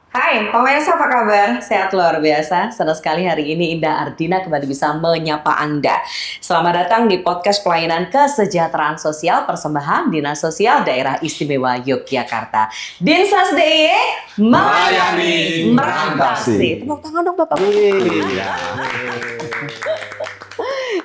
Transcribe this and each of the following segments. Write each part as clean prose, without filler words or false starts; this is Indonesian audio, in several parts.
Hai, pemirsa apa kabar? Sehat luar biasa. Senang sekali hari ini Indah Ardina kembali bisa menyapa Anda. Selamat datang di podcast pelayanan kesejahteraan sosial persembahan Dinas Sosial Daerah Istimewa Yogyakarta. Dinsas DIY melayani merantasi. Tepuk tangan dong Bapak. Iya.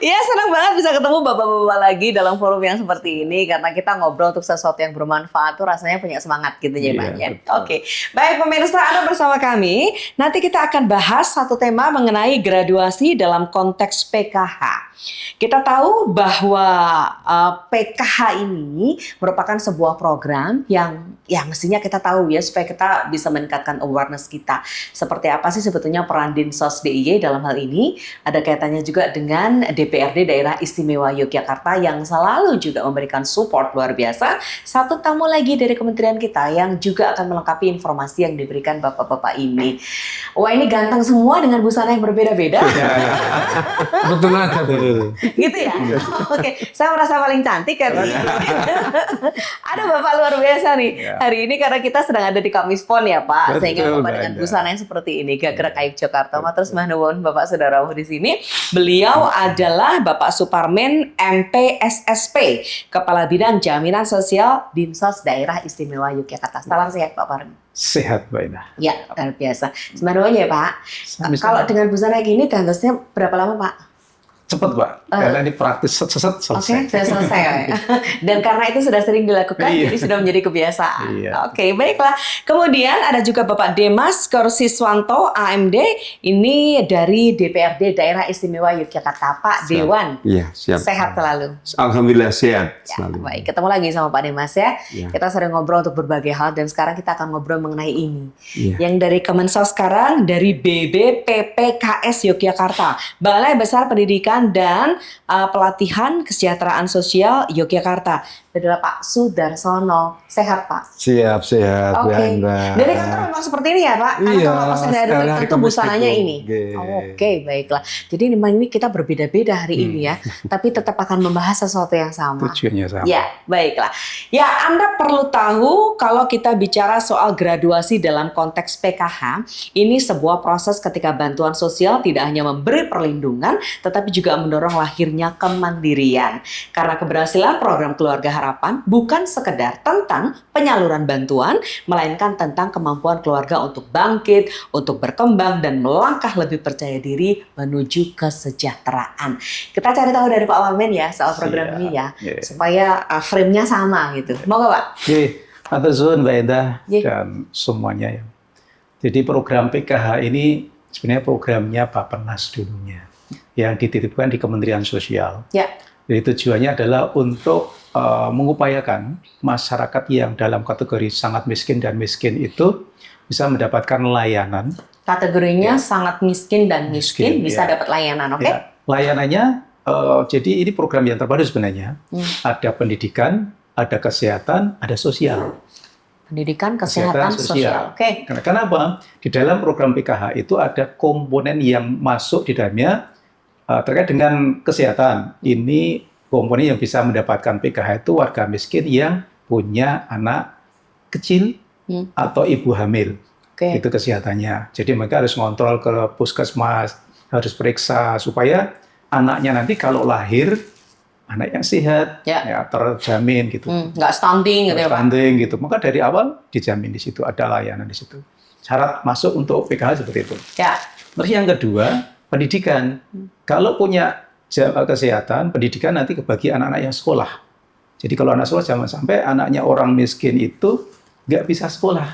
Iya, senang banget bisa ketemu bapak-bapak lagi dalam forum yang seperti ini karena kita ngobrol untuk sesuatu yang bermanfaat tuh rasanya punya semangat gitu ya, Pak. Iya, betul. Oke. Baik pemirsa, Anda bersama kami. Nanti kita akan bahas satu tema mengenai graduasi dalam konteks PKH. Kita tahu bahwa PKH ini merupakan sebuah program yang ya mestinya kita tahu ya supaya kita bisa meningkatkan awareness kita. Seperti apa sih sebetulnya peran Dinsos DIY dalam hal ini? Ada kaitannya juga dengan DPRD Daerah Istimewa Yogyakarta yang selalu juga memberikan support luar biasa. Satu tamu lagi dari kementerian kita yang juga akan melengkapi informasi yang diberikan bapak-bapak ini. Wah, ini ganteng semua dengan busana yang berbeda-beda. Betul aja tuh. Gitu ya? Oke, saya merasa paling cantik kan. Ada bapak luar biasa nih hari ini karena kita sedang ada di Kamispon ya Pak. Betul, Sehingga bapak dengan busana yang seperti ini, Gagrek Ayu Jakarta. Matur nuwun Bapak Saudara di sini. Beliau adalah Bapak Suparmen MPSSP, Kepala Bidang Jaminan Sosial Dinsos Daerah Istimewa Yogyakarta. Salam sehat Pak Parmen. Sehat Mbak Indah. Ya, luar biasa. Sebenarnya ya Pak, Sama-sama. kalau dengan busana gini dantasnya berapa lama Pak? Cepet Pak, karena ini praktis set selesai. Oke, sudah selesai ya. Dan karena itu sudah sering dilakukan, Iya. jadi sudah menjadi kebiasaan. Iya. Oke, baiklah. Kemudian ada juga Bapak Demas Korsiswanto, AMD, ini dari DPRD Daerah Istimewa Yogyakarta. Pak Dewan, Iya, siap. sehat selalu. Alhamdulillah sehat Ya, selalu. baik, ketemu lagi sama Pak Demas ya. Iya. Kita sering ngobrol untuk berbagai hal dan sekarang kita akan ngobrol mengenai ini. Iya. Yang dari Kemensos sekarang dari BBPPKS Yogyakarta, Balai Besar Pendidikan dan Pelatihan Kesejahteraan Sosial Yogyakarta. Adalah Pak Sudarsono. Sehat Pak? Siap, sehat. Bu Oke. Anda. Dari kantor memang seperti ini ya Pak? Karena Iya, kalau pas ada sekarang tertentu Kamis busananya itu. ini. Oke. Oke, baiklah. Jadi memang ini kita berbeda-beda hari ini ya. Tapi tetap akan membahas sesuatu yang sama. Tujuannya sama. Ya, baiklah. Ya, Anda perlu tahu kalau kita bicara soal graduasi dalam konteks PKH, ini sebuah proses ketika bantuan sosial tidak hanya memberi perlindungan, tetapi juga mendorong lahirnya kemandirian. Karena keberhasilan program Keluarga Harapan bukan sekedar tentang penyaluran bantuan, melainkan tentang kemampuan keluarga untuk bangkit, untuk berkembang, dan melangkah lebih percaya diri menuju kesejahteraan. Kita cari tahu dari Pak Wamen ya soal program Siap. ini ya, Iya. supaya frame-nya sama gitu. Mau nggak Pak? Oke, atur suhun Mbak Indah Iya. dan semuanya ya. Jadi program PKH ini sebenarnya programnya Bappenas dulunya yang dititipkan di Kementerian Sosial. Ya. Jadi tujuannya adalah untuk mengupayakan masyarakat yang dalam kategori sangat miskin dan miskin itu bisa mendapatkan layanan. Kategorinya sangat miskin dan miskin, Miskin, bisa ya. dapat layanan, oke? Ya, layanannya, jadi ini program yang terpadu sebenarnya. Ada pendidikan, ada kesehatan, ada sosial. Pendidikan, kesehatan, sosial. Oke. Karena kenapa? Di dalam program PKH itu ada komponen yang masuk di dalamnya terkait dengan kesehatan. Ini komponen yang bisa mendapatkan PKH itu warga miskin yang punya anak kecil atau ibu hamil. Oke. Itu kesehatannya. Jadi mereka harus ngontrol ke puskesmas, harus periksa supaya anaknya nanti kalau lahir anak yang sehat, Ya. ya terjamin gitu. Nggak stunting gitu ya Pak? Standing gitu. Maka dari awal dijamin di situ, ada layanan di situ. Syarat masuk untuk PKH seperti itu. Ya. Terus yang kedua, pendidikan. Kalau punya kesehatan, pendidikan nanti kebagi anak-anak yang sekolah. Jadi kalau anak sekolah jangan sampai anaknya orang miskin itu nggak bisa sekolah.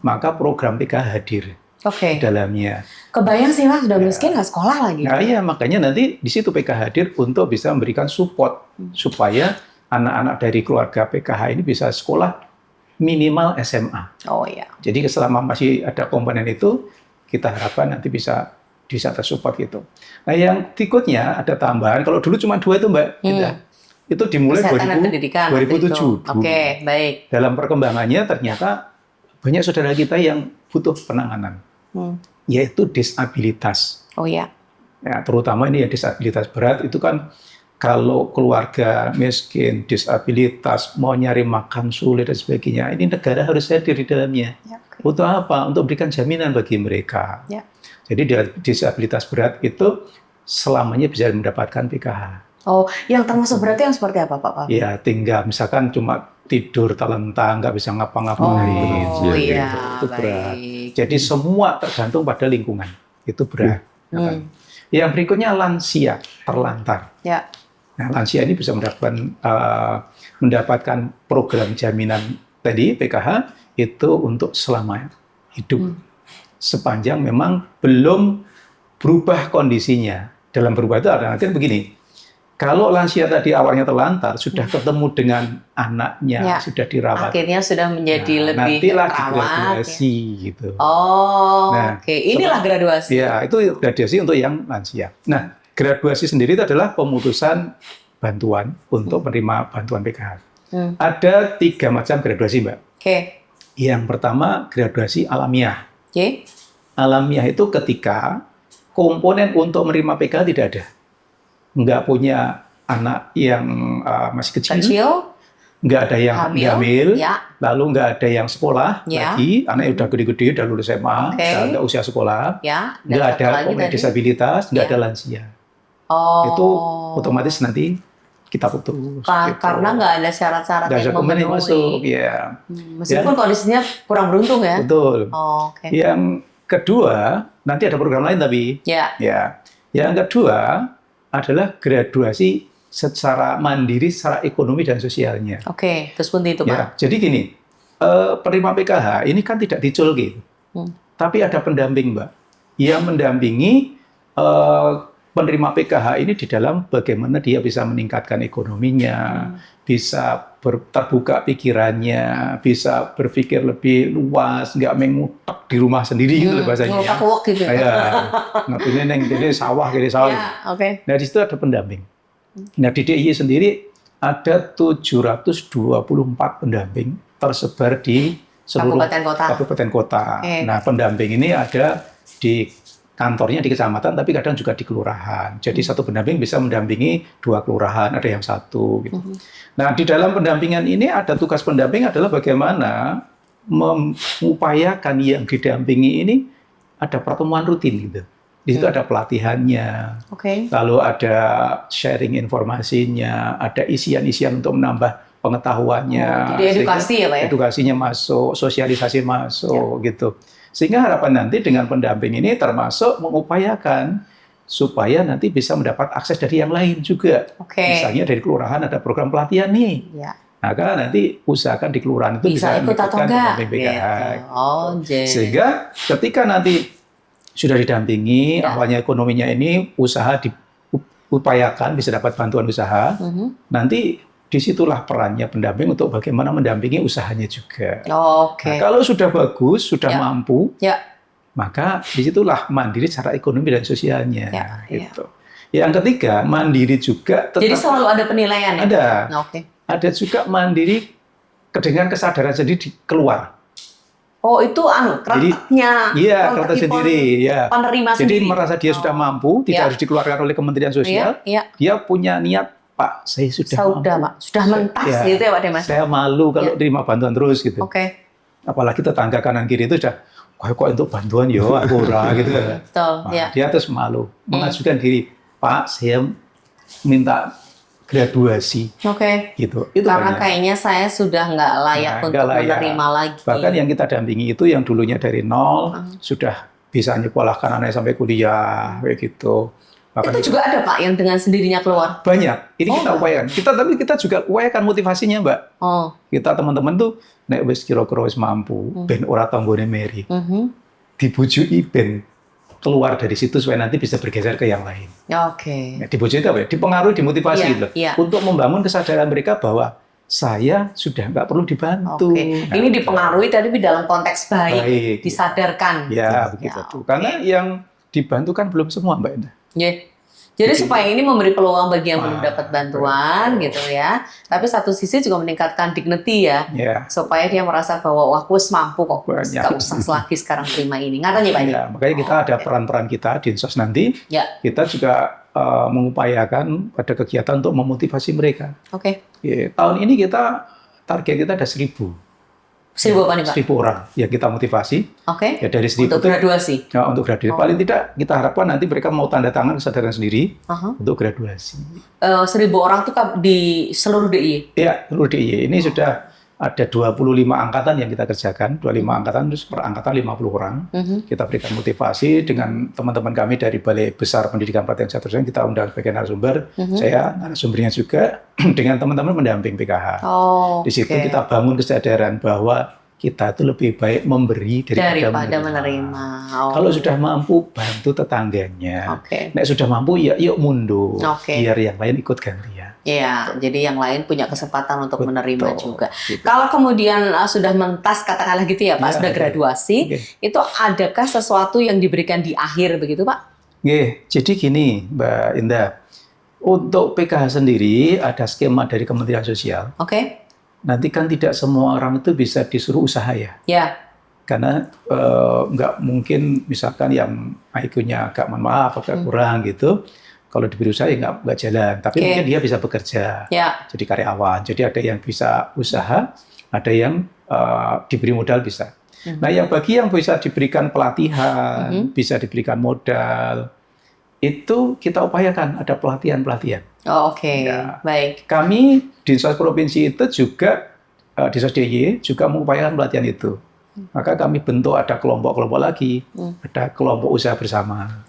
Maka program PKH hadir Oke. di dalamnya. Kebayang sih Mas, udah miskin nggak sekolah lagi. Nah iya, makanya nanti di situ PKH hadir untuk bisa memberikan support supaya anak-anak dari keluarga PKH ini bisa sekolah minimal SMA. Oh iya. Jadi selama masih ada komponen itu, kita harapkan nanti bisa tersupport gitu. Nah yang berikutnya ada tambahan, kalau dulu cuma 2 itu Mbak, itu dimulai Kesehatan dan pendidikan. waktu 2007. itu. Oke, baik. Dalam perkembangannya ternyata banyak saudara kita yang butuh penanganan, yaitu disabilitas. Oh iya. Ya, terutama ini ya disabilitas berat itu kan kalau keluarga miskin, disabilitas, mau nyari makan sulit dan sebagainya, ini negara harus hadir di dalamnya. Ya, oke. Untuk apa? Untuk berikan jaminan bagi mereka. Ya. Jadi disabilitas berat itu selamanya bisa mendapatkan PKH. Oh, yang termasuk berarti yang seperti apa, Pak? Ya, tinggal misalkan cuma tidur telentang, nggak bisa ngapa-ngapain. Oh iya, itu berat. baik. Jadi semua tergantung pada lingkungan. Itu berat. Yang berikutnya lansia terlantar. Ya. Nah, lansia ini bisa mendapatkan program jaminan tadi PKH itu untuk selama hidup. Sepanjang memang belum berubah kondisinya. Dalam berubah itu artinya begini. Kalau lansia tadi awalnya terlantar, sudah ketemu dengan anaknya, sudah dirawat. Akhirnya sudah menjadi lebih nanti lagi terawat, graduasi gitu. Oh, oke. Inilah graduasi. Ya, itu graduasi untuk yang lansia. Nah, graduasi sendiri itu adalah pemutusan bantuan untuk menerima bantuan PKH. Ada 3 macam graduasi, Mbak. Oke. Yang pertama, graduasi alamiah. Oke. Alamiah itu ketika komponen untuk menerima PKH tidak ada. Nggak punya anak yang masih kecil, nggak ada yang hamil, lalu nggak ada yang sekolah lagi, anaknya udah gede-gede, udah lulus SMA, nggak usia sekolah, nggak ada komponen disabilitas, nggak ada lansia. Itu otomatis nanti kita putus. Karena nggak ada syarat-syarat yang memenuhi. Masuk, ya. Meskipun kondisinya kurang beruntung ya. Betul. Yang kedua, nanti ada program lain tapi. Ya. Yang kedua adalah graduasi secara mandiri, secara ekonomi dan sosialnya. Oke, terus pun itu, Pak. Ya, jadi gini, penerima PKH ini kan tidak diculki, tapi ada pendamping, Mbak, yang mendampingi penerima PKH ini di dalam bagaimana dia bisa meningkatkan ekonominya, bisa terbuka pikirannya, bisa berpikir lebih luas, nggak mengutak di rumah sendiri gitu bahasanya. Ngutak-ngutak gitu. Ya, ngapain ini sawah, kiri sawah. Nah, di situ ada pendamping. Nah, di DIY sendiri ada 724 pendamping tersebar di seluruh kabupaten kota. Nah, pendamping ini ada di kantornya di kecamatan, tapi kadang juga di kelurahan. Jadi satu pendamping bisa mendampingi 2 kelurahan, ada yang 1. Gitu. Nah, di dalam pendampingan ini ada tugas pendamping adalah bagaimana mengupayakan yang didampingi ini ada pertemuan rutin gitu. Di situ ada pelatihannya, lalu ada sharing informasinya, ada isian-isian untuk menambah pengetahuannya. Jadi edukasi ya, Pak ya? Edukasinya masuk, sosialisasi masuk gitu. Sehingga harapan nanti dengan pendamping ini termasuk mengupayakan supaya nanti bisa mendapat akses dari yang lain juga. Misalnya dari kelurahan ada program pelatihan nih. Maka nanti usahakan di kelurahan itu bisa mendapatkan pendamping PKH. Sehingga ketika nanti sudah didampingi, awalnya ekonominya ini usaha diupayakan bisa dapat bantuan usaha, nanti disitulah perannya pendamping untuk bagaimana mendampingi usahanya juga. Nah, kalau sudah bagus, sudah mampu, maka disitulah mandiri secara ekonomi dan sosialnya. Gitu. Yang ketiga, mandiri juga. Jadi selalu ada penilaian ya? Ada. Ada juga mandiri dengan kesadaran sendiri keluar. Oh, itu kreatifnya. Iya, kreatif sendiri. Penerima jadi sendiri. merasa dia sudah mampu, tidak harus dikeluarkan oleh Kementerian Sosial. Dia punya niat, Pak, saya sudah mentas gitu ya, Pak Demas. Saya malu kalau terima bantuan terus gitu. Apalagi tetangga kanan kiri itu sudah, kok untuk bantuan yo, aku ora gitu. Dia terus malu, mengajukan diri, Pak, saya minta graduasi. Gitu. Itu karena kayaknya saya sudah nggak layak untuk menerima lagi. Bahkan yang kita dampingi itu yang dulunya dari nol sudah bisa nyekolahkan anaknya sampai kuliah, kayak gitu. Bahkan itu juga ada, Pak, yang dengan sendirinya keluar? Banyak. Ini kita upayakan. Tapi kita juga upayakan motivasinya, Mbak. Kita teman-teman tuh, nek wis kira-kira wis mampu, ben ora tanggone meri. Dibujuki ben keluar dari situ supaya nanti bisa bergeser ke yang lain. Nah, dibujuki apa ya? Dipengaruhi, dimotivasi gitu. Untuk membangun kesadaran mereka bahwa saya sudah nggak perlu dibantu. Nah, ini dipengaruhi tadi dalam konteks baik. Disadarkan. Ya, begitu. Karena yang dibantu kan belum semua, Mbak Indah. Jadi supaya ini memberi peluang bagi yang belum dapat bantuan gitu ya. Tapi satu sisi juga meningkatkan dignity ya. Supaya dia merasa bahwa wah, aku mampu kok. Nggak usah lagi sekarang terima ini. Ngatanya Pak. Makanya kita ada peran-peran kita di Dinsos nanti. Kita juga mengupayakan pada kegiatan untuk memotivasi mereka. Tahun ini target kita ada 1.000. 1.000 apa nih Pak? 1.000 orang yang kita motivasi. Oke. Ya dari 1.000 Untuk graduasi. Ya, untuk graduasi. Paling tidak kita harapkan nanti mereka mau tanda tangan kesadaran sendiri untuk graduasi. 1.000 orang tuh di seluruh DIY? Ya, seluruh DIY. Ini sudah ada 25 angkatan yang kita kerjakan, 25 angkatan, terus per angkatan 50 orang. Kita berikan motivasi dengan teman-teman kami dari Balai Besar Pendidikan Pelatihan Kesehatan, kita undang sebagai narasumber, saya narasumbernya juga, dengan teman-teman pendamping PKH. Di situ kita bangun kesadaran bahwa kita itu lebih baik memberi daripada menerima. Kalau sudah mampu, bantu tetangganya. Nek sudah mampu, ya yuk mundur, biar yang lain ikut gantian. Iya, jadi yang lain punya kesempatan untuk menerima juga. Kalau kemudian sudah mentas, katakanlah gitu ya Pak, sudah graduasi, itu adakah sesuatu yang diberikan di akhir begitu Pak? Jadi gini Mbak Indah, untuk PKH sendiri ada skema dari Kementerian Sosial. Nanti kan tidak semua orang itu bisa disuruh usaha ya. Karena nggak mungkin misalkan yang IQ-nya agak mohon maaf, agak kurang gitu. Kalau diberi usaha ya nggak jalan, tapi mungkin dia bisa bekerja, jadi karyawan. Jadi ada yang bisa usaha, ada yang diberi modal bisa. Nah, yang bagi yang bisa diberikan pelatihan, bisa diberikan modal, itu kita upayakan ada pelatihan-pelatihan. Baik. Kami di Dinas Provinsi itu juga di DIY juga mengupayakan pelatihan itu. Maka kami bentuk ada kelompok-kelompok lagi, ada kelompok usaha bersama.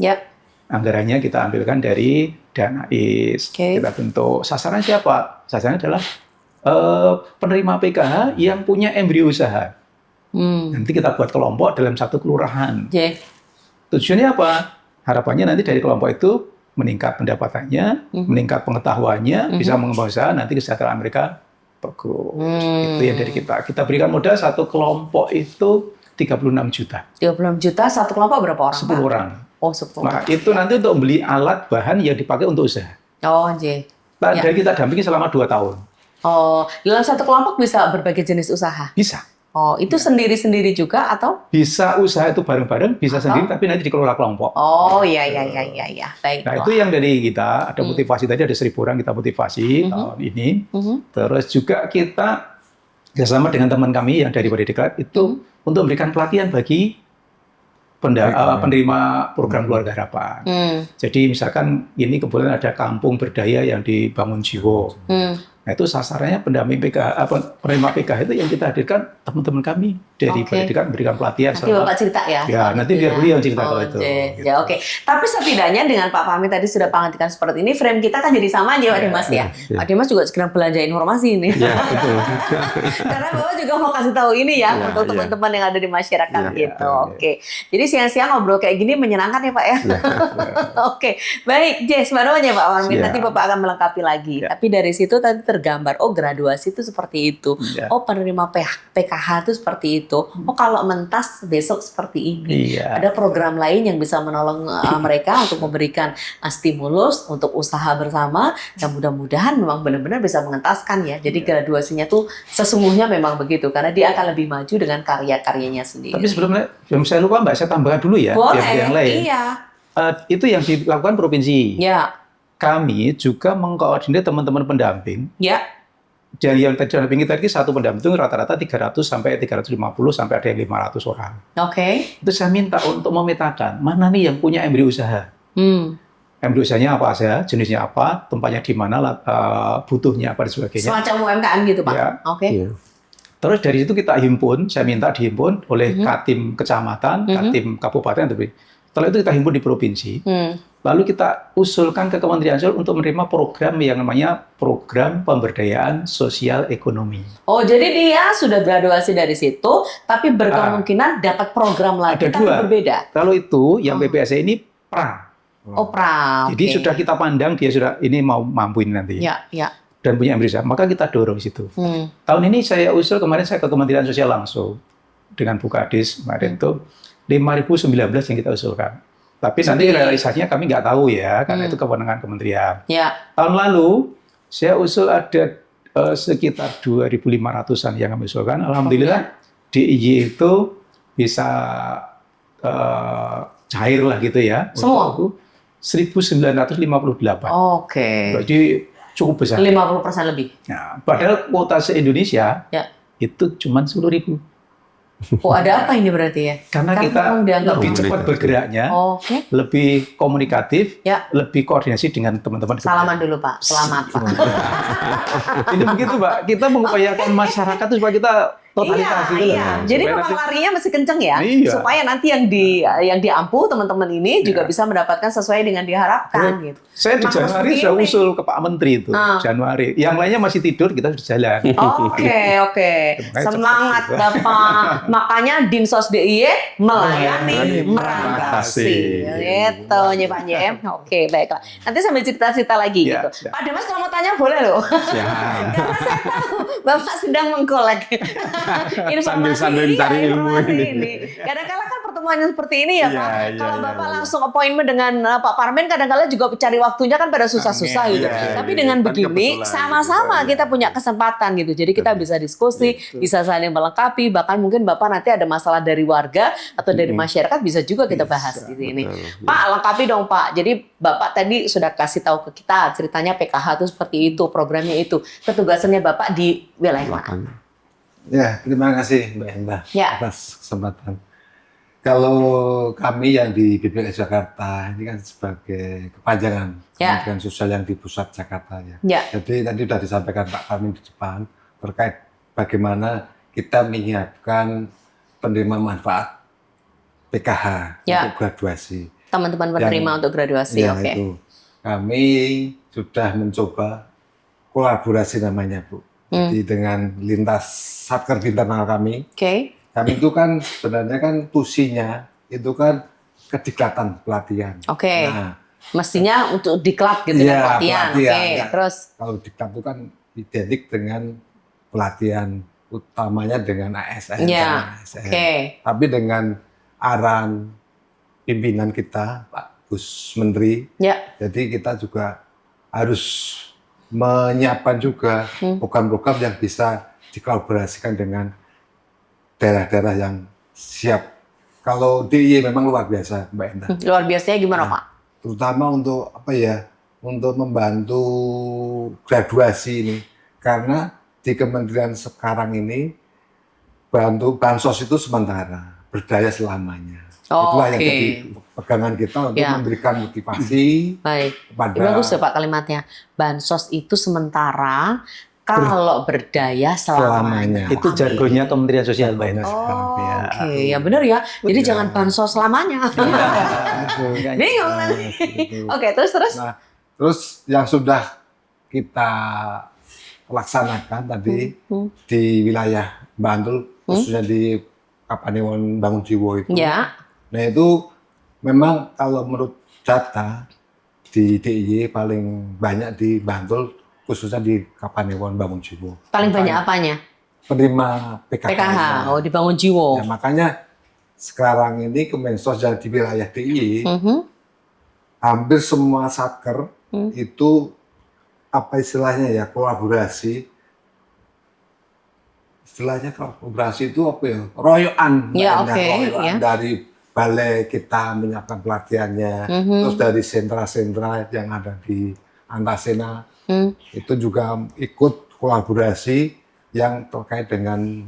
Anggarannya kita ambilkan dari dana IS. Kita bentuk. Sasaran siapa? Sasarannya adalah penerima PKH yang punya embrio usaha. Nanti kita buat kelompok dalam satu kelurahan. Tujuannya apa? Harapannya nanti dari kelompok itu meningkat pendapatannya, meningkat pengetahuannya, bisa mengembang usaha, nanti kesejahteraan mereka bagus. Itu yang dari kita. Kita berikan modal satu kelompok itu 36 juta. 36 juta satu kelompok berapa orang? 10 orang. 10. Nah, itu nanti untuk beli alat bahan yang dipakai untuk usaha. Dan kita dampingi selama 2 tahun. Dalam satu kelompok bisa berbagai jenis usaha? Bisa. Itu sendiri-sendiri juga atau? Bisa usaha itu bareng-bareng, bisa sendiri, tapi nanti dikelola kelompok. Iya. Baik. Nah, itu yang dari kita, ada motivasi tadi, ada 1.000 orang kita motivasi tahun ini. Terus juga kita bersama dengan teman kami yang dari Wadidiklat itu untuk memberikan pelatihan bagi penerima program Keluarga Harapan. Jadi misalkan ini kebetulan ada kampung berdaya yang dibangun Jiwo. Nah, itu sasarannya pendamping PKH, penerima PKH itu yang kita hadirkan teman-teman kami dari pendidikan memberikan pelatihan. Nanti Bapak cerita ya? Ya, nanti biar beliau cerita kalau itu. Ya, Tapi setidaknya dengan Pak Fahmi tadi sudah pengertian seperti ini, frame kita kan jadi sama aja Pak Dimas ya. Pak Dimas juga segera belanja informasi ini. Ya, betul. Karena Bapak juga mau kasih tahu ini ya, untuk teman-teman yang ada di masyarakat gitu. Jadi siang-siang ngobrol kayak gini menyenangkan ya Pak ya. Baik, sebenarnya Pak Fahmi, nanti Bapak akan melengkapi lagi. Tapi dari situ tadi tergambar, graduasi itu seperti itu. Penerima PKH itu seperti itu. Kalau mentas besok seperti ini. Ada program lain yang bisa menolong mereka untuk memberikan stimulus untuk usaha bersama. Dan mudah-mudahan memang benar-benar bisa mengentaskan ya. Jadi graduasinya tuh sesungguhnya memang begitu. Karena dia akan lebih maju dengan karya-karyanya sendiri. Tapi sebelum saya lupa Mbak, saya tambahkan dulu ya. Boleh, yang lain. Itu yang dilakukan provinsi. Kami juga mengkoordinir teman-teman pendamping. Dan yang terdampingi tadi satu pendamping itu rata-rata 300 sampai 350 sampai ada yang 500 orang. Itu saya minta untuk memetakan mana nih yang punya embrio usaha. Embrio usahanya apa saja, jenisnya apa, tempatnya di mana, butuhnya apa dan sebagainya. Semacam UMKM gitu Pak. Terus dari situ kita himpun, saya minta dihimpun oleh Katim Kecamatan, Katim Kabupaten. Setelah itu kita himpun di provinsi. Lalu kita usulkan ke Kementerian Sosial untuk menerima program yang namanya Program Pemberdayaan Sosial Ekonomi. Jadi dia sudah graduasi dari situ, tapi berkemungkinan dapat program lagi, tapi berbeda. Kalau itu, yang PPSE ini pra. Pra. Jadi sudah kita pandang, dia sudah ini mau mampu ini nanti. Dan punya embrio usaha, maka kita dorong di situ. Tahun ini saya usul, kemarin saya ke Kementerian Sosial langsung. Dengan Bu Kadis, kemarin itu 5.019 yang kita usulkan. Tapi nanti realisasinya kami nggak tahu ya, karena itu kewenangan kementerian. Tahun lalu, saya usul ada sekitar 2.500-an yang kami usulkan. Alhamdulillah, DIY itu bisa cair lah gitu ya. Semua? 1.958. Berarti cukup besar. 50% lebih. Padahal kuota se-Indonesia itu cuma 10.000. Oh, ada apa ini berarti ya? Karena kita memang dianggap lebih cepat bergeraknya, Oke. lebih komunikatif, Ya. lebih koordinasi dengan teman-teman. Salaman dulu Pak. Selamat Pak. Ini begitu Pak, kita mengupayakan masyarakat itu supaya kita totalitas gitu loh. Iya. Jadi Supaya memang nanti- larinya mesti kenceng ya, Iya. supaya nanti yang diampu teman-teman ini juga bisa mendapatkan sesuai dengan diharapkan gitu. Saya di Emang Januari harus sudah begini. usul ke Pak Menteri itu, Ah. Januari. Yang lainnya masih tidur, kita sudah jalan. Oke. Makanya Semangat cepat juga. Bapak. Makanya Dinsos DIY melayani, Melayani, merangkasi. Gitu, Nye Pak Nye. Oke, baiklah. Nanti sambil cerita-cerita lagi Ya, gitu. siap. Pak Dimas kalau mau tanya boleh loh. Siap. Karena saya tahu Bapak sedang mengkolek Sambil cari ilmu informasi ini. Kadang-kadang kan pertemuannya seperti ini ya Iya, Pak. iya, Kalau iya, Bapak iya. langsung appointment dengan Pak Parmen, kadang-kadang juga cari waktunya kan pada susah-susah gitu. Iya, Tapi iya. dengan Kan begini kebetulan sama-sama gitu, kita iya. punya kesempatan gitu. Jadi kita bisa diskusi, bisa saling melengkapi. Bahkan mungkin Bapak nanti ada masalah dari warga atau dari masyarakat bisa juga kita bahas di sini. Betul. Pak, lengkapi dong Pak. Jadi Bapak tadi sudah kasih tahu ke kita ceritanya PKH itu seperti itu, programnya itu. Ketugasannya Bapak di wilayah mana? Ya, terima kasih Mbak Endah Ya. atas kesempatan. Kalau kami yang di BPS Jakarta ini kan sebagai kepanjangan Ya. Kementerian Sosial yang di pusat Jakarta ya. Ya. Jadi tadi sudah disampaikan Pak Parmin di depan terkait bagaimana kita menyiapkan penerima manfaat PKH Ya. untuk graduasi. Teman-teman penerima untuk graduasi, Ya, oke. itu. Kami sudah mencoba kolaborasi namanya Bu. Jadi dengan lintas satker di internal kami Oke, itu kan sebenarnya kan tusinya itu kan kedikdatan pelatihan. oke. Nah, Mestinya untuk diklat gitu Iya, ya, pelatihan. Oke, pelatihan, ya. terus kalau diklat itu kan identik dengan pelatihan utamanya dengan ASN. Iya, dan ASN. oke. Tapi dengan arahan pimpinan kita Pak Gus Menteri, Ya, jadi kita juga harus menyiapkan juga program-program yang bisa dikolaborasikan dengan daerah-daerah yang siap. Kalau DIY memang luar biasa, Mbak Endah. luar biasanya gimana Pak? Terutama untuk apa ya? Untuk membantu graduasi ini. Karena di kementerian sekarang ini bansos itu sementara, berdaya selamanya. Oh, Itulah yang oke. jadi pegangan kita untuk Ya. memberikan motivasi Baik. kepada Bagus ya Pak kalimatnya. Bansos itu sementara kalau berdaya selamanya. Selamanya. Itu jargonnya Kementerian Sosial Mbak Ines. Oh, Ya. oke, ya benar ya. Jadi jangan bansos selamanya. Bingung nanti. Oke, terus. Nah, terus yang sudah kita laksanakan tadi di wilayah Bantul, khususnya di Kapanewon Bangun Jiwo itu. Ya, Nah itu memang kalau menurut data di DIY paling banyak di Bantul, khususnya di Kapanewon Bangun Jiwo. paling banyak apanya? Penerima PKH. PKH, oh dibangun jiwo. Ya, makanya sekarang ini Kemensos yang di wilayah DIY Mhm. hampir semua satker itu apa istilahnya ya, kolaborasi. Istilahnya kolaborasi itu apa ya? Royokan. Ya, Mbak Endah. oke, Royokan ya. dari balai kita menyiapkan pelatihannya, terus dari sentra-sentra yang ada di Antasena itu juga ikut kolaborasi yang terkait dengan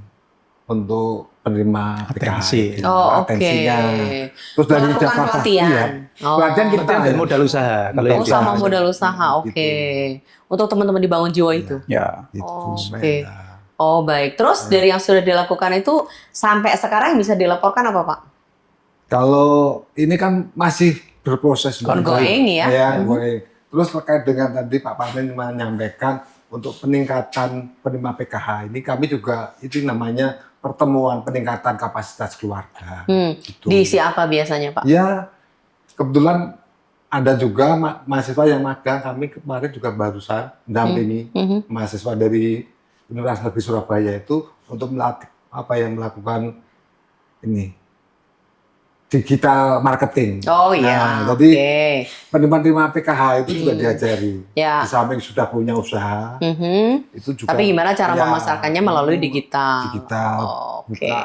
untuk penerima Atensi. PKH. Oh, oke. Atensinya. Terus dari Melakukan Jakarta, pelatihan. iya. Oh. Pelatihan kita Pelatihan dan modal usaha. Kalau Oh, yang sama Gitu. modal usaha, oke. Untuk teman-teman dibangun jiwa itu. ya. Gitu, Oh, Mbak oke. Endah. Oh, baik. Terus dari yang sudah dilakukan itu sampai sekarang yang bisa dilaporkan apa, Pak? Kalau ini kan masih berproses, Mbak. Ongoing ya. ongoing. Terus terkait dengan tadi Pak Parmen menyampaikan untuk peningkatan penerima PKH ini kami juga itu namanya pertemuan peningkatan kapasitas keluarga. Gitu. Diisi apa biasanya, Pak? Ya, kebetulan ada juga mahasiswa yang magang, kami kemarin juga barusan mendampingi mahasiswa dari Universitas Negeri Surabaya itu untuk melakukan ini digital marketing. Oh iya. Nah, jadi Oke. penerima PKH itu juga diajari. Ya. Di samping sudah punya usaha, Mhm. itu juga. Tapi gimana cara ya, memasarkannya melalui digital? Digital, Oh, oke. buka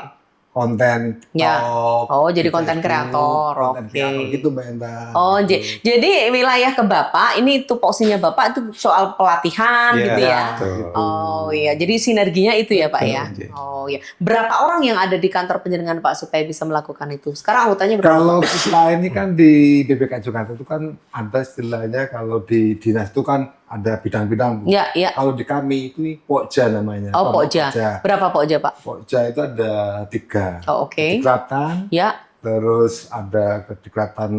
konten Ya. talk, Oh, jadi di konten Facebook, kreator. konten Oke. kreator gitu Mbak Enda. Oh, jadi wilayah ke Bapak ini tupoksinya Bapak itu soal pelatihan Iya, gitu ya. betul. Oh iya, jadi sinerginya itu ya Pak Betul, ya. Nji. Oh iya. Berapa orang yang ada di kantor penjaringan Pak supaya bisa melakukan itu? Sekarang anggotanya berapa? Kalau Pak? kita ini kan di BPK Jakarta itu kan ada istilahnya kalau di dinas itu kan ada bidang-bidang. Bu. Ya, ya. Kalau di kami itu Pokja namanya. Oh, Pokja. Berapa Pokja Pak? Pokja itu ada 3. Oh, oke. Diklatan, Ya. terus ada Diklatan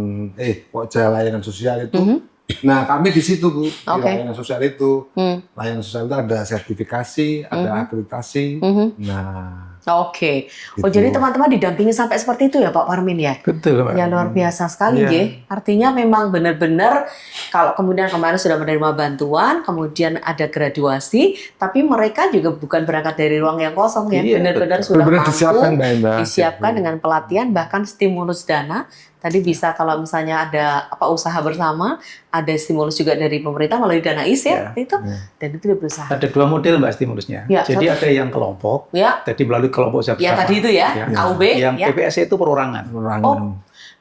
Pokja layanan sosial itu. Mhm. Nah, kami di situ Bu, di Oke. layanan sosial itu. Hmm. Layanan sosial itu ada sertifikasi, ada akreditasi. Mhm. Nah, Oke. Oh, Gitu. jadi teman-teman didampingi sampai seperti itu ya Pak Parmin ya? Betul, Mbak. Ya luar biasa sekali, Iya. Nggih. Artinya memang benar-benar kalau kemudian kemarin sudah menerima bantuan, kemudian ada graduasi, tapi mereka juga bukan berangkat dari ruang yang kosong ya, Iya, benar-benar betul. sudah benar-benar mampu disiapkan Mbak Enda. disiapkan dengan pelatihan bahkan stimulus dana. Tadi bisa kalau misalnya ada usaha bersama, ada stimulus juga dari pemerintah melalui dana IS ya, itu dan itu dia berusaha. Ada 2 model Mbak stimulusnya. Ya, Jadi satu. ada yang kelompok, Ya, jadi melalui kelompok usaha ya bersama. tadi itu ya, Ya. KUB Yang ya. PPSC itu perorangan. Penerangan.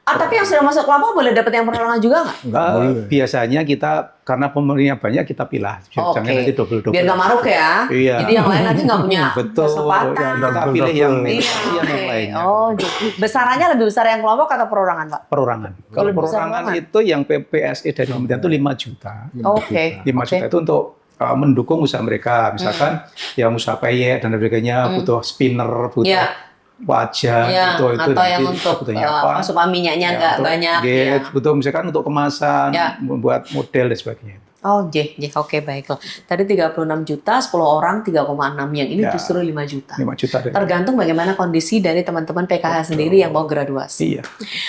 Oh, tapi yang sudah masuk kelompok boleh dapat yang perorangan juga nggak? Nggak boleh. Biasanya kita karena pemberinya banyak kita pilih. Oh, Jangan oke. nanti double-double. Biar nggak maruk ya. Iya. Jadi yang lain nanti nggak punya Betul. kesempatan. Ya, kita pilih yang Iya, yang oke. lainnya. Oh, jadi besarannya lebih besar yang kelompok atau perorangan, Pak? Perorangan. Kalau Lebih besar perorangan banget. itu yang PPSE dari kementerian itu 5 juta. Oke. 5 juta itu untuk mendukung usaha mereka. Misalkan yang usaha peyek dan sebagainya butuh spinner, butuh Ya. wajah, Ya, butuh itu atau yang nanti untuk butuhnya apa. supaya minyaknya nggak untuk banyak. gate, Ya. butuh misalkan untuk kemasan, Ya. membuat model dan sebagainya. Oh, oke baiklah. Tadi 36 juta, 10 orang 3,6. Yang ini Ya. justru 5 juta. 5 juta dari Tergantung bagaimana kondisi dari teman-teman PKH sendiri yang mau graduasi. Iya.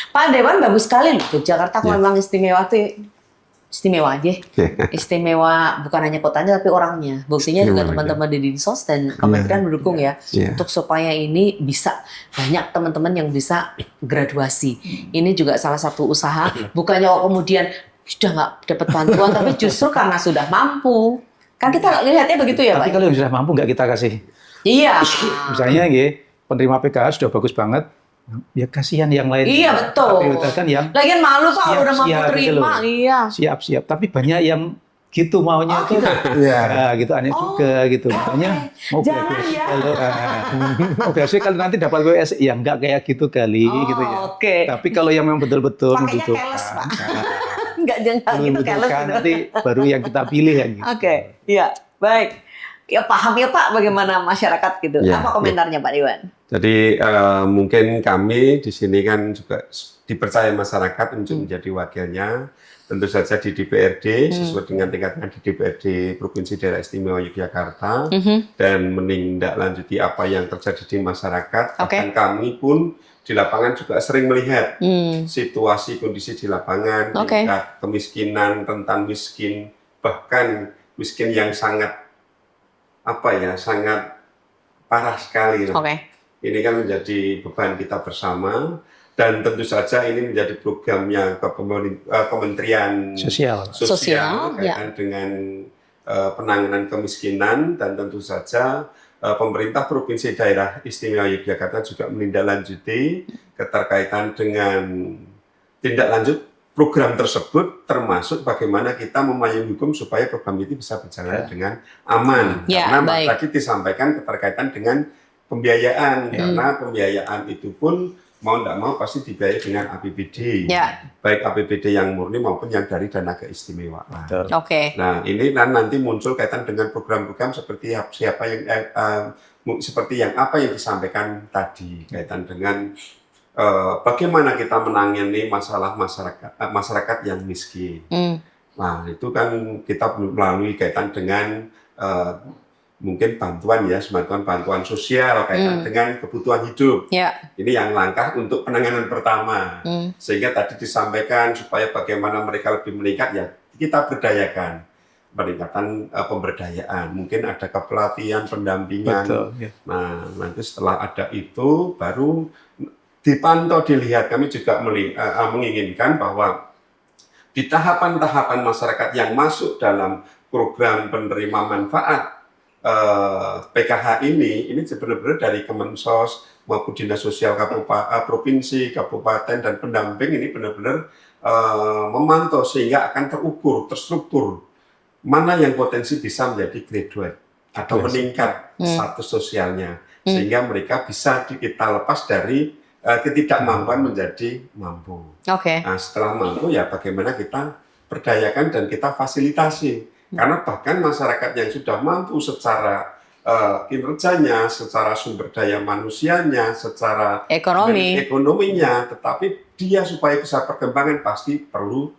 Pak Dewan bagus sekali loh. Jakarta memang istimewa tuh istimewa aja. Istimewa bukan hanya kotanya tapi orangnya. Buktinya juga Istimewa, teman-teman di Dinsos dan kementerian mendukung ya Iya. untuk supaya ini bisa banyak teman-teman yang bisa graduasi. Ini juga salah satu usaha. Bukannya kemudian sudah nggak dapat bantuan tapi justru karena sudah mampu. Kan kita lihatnya begitu ya, Tapi Pak? kalau yang sudah mampu nggak kita kasih. Iya. Misalnya penerima PKH sudah bagus banget, ya kasihan yang lain. Iya, betul. Prioritaskan yang Lagian malu Pak kalau udah mampu Siap-siap gitu terima. loh. Iya. siap-siap. Tapi banyak yang gitu maunya Oh, tuh. gitu. Iya. Ya, gitu aneh juga gitu. Makanya mau Jangan graduasi ya. kalau mau graduasi kalau nanti dapat WS ya nggak kayak gitu kali gitu ya. Oke. Tapi kalau yang memang betul-betul Pakainya membutuhkan, keles, Pak. Enggak jangan gitu keles membutuhkan gitu. nanti baru yang kita pilih yang gitu. Oke, iya, baik. Ya paham ya Pak bagaimana masyarakat gitu. Ya, Apa komentarnya Pak Iwan? Jadi mungkin kami di sini kan juga dipercaya masyarakat untuk menjadi wakilnya. Tentu saja di DPRD sesuai dengan tingkatnya di DPRD Provinsi Daerah Istimewa Yogyakarta dan menindaklanjuti apa yang terjadi di masyarakat. Oke. Bahkan kami pun di lapangan juga sering melihat Hmm. situasi kondisi di lapangan, Oke. tingkat kemiskinan, rentan miskin, bahkan miskin yang sangat sangat parah sekali. Oke. Ini kan menjadi beban kita bersama dan tentu saja ini menjadi programnya Kementerian Sosial. Sosial, kaitan dengan penanganan kemiskinan dan tentu saja pemerintah Provinsi Daerah Istimewa Yogyakarta juga menindaklanjuti keterkaitan dengan tindak lanjut program tersebut termasuk bagaimana kita memayungi hukum supaya program itu bisa berjalan dengan aman. Ya, Karena baik. tadi disampaikan keterkaitan dengan pembiayaan karena pembiayaan itu pun mau tidak mau pasti dibiayai dengan APBD. Ya. Baik APBD yang murni maupun yang dari dana keistimewaan. Betul. Oke. Nah, ini nanti muncul kaitan dengan program-program seperti siapa yang seperti yang apa yang disampaikan tadi kaitan dengan bagaimana kita menangani masalah masyarakat yang miskin. Nah, itu kan kita melalui kaitan dengan mungkin bantuan ya, semacam bantuan sosial kaitan dengan kebutuhan hidup. Ya. Ini yang langkah untuk penanganan pertama. Sehingga tadi disampaikan supaya bagaimana mereka lebih meningkat ya kita berdayakan. Peningkatan pemberdayaan, mungkin ada kepelatihan, pendampingan. Betul. Ya. Nah, nanti setelah ada itu baru dipantau, dilihat. Kami juga menginginkan bahwa di tahapan-tahapan masyarakat yang masuk dalam program penerima manfaat PKH ini benar-benar dari Kemensos maupun Dinas Sosial Provinsi, Kabupaten, dan pendamping ini benar-benar memantau sehingga akan terukur, terstruktur mana yang potensi bisa menjadi graduate atau meningkat status sosialnya sehingga mereka bisa kita lepas dari ketidakmampuan menjadi mampu. Nah, setelah mampu ya bagaimana kita berdayakan dan kita fasilitasi. Karena bahkan masyarakat yang sudah mampu secara kinerjanya, secara sumber daya manusianya, secara ekonominya, tetapi dia supaya bisa perkembangan pasti perlu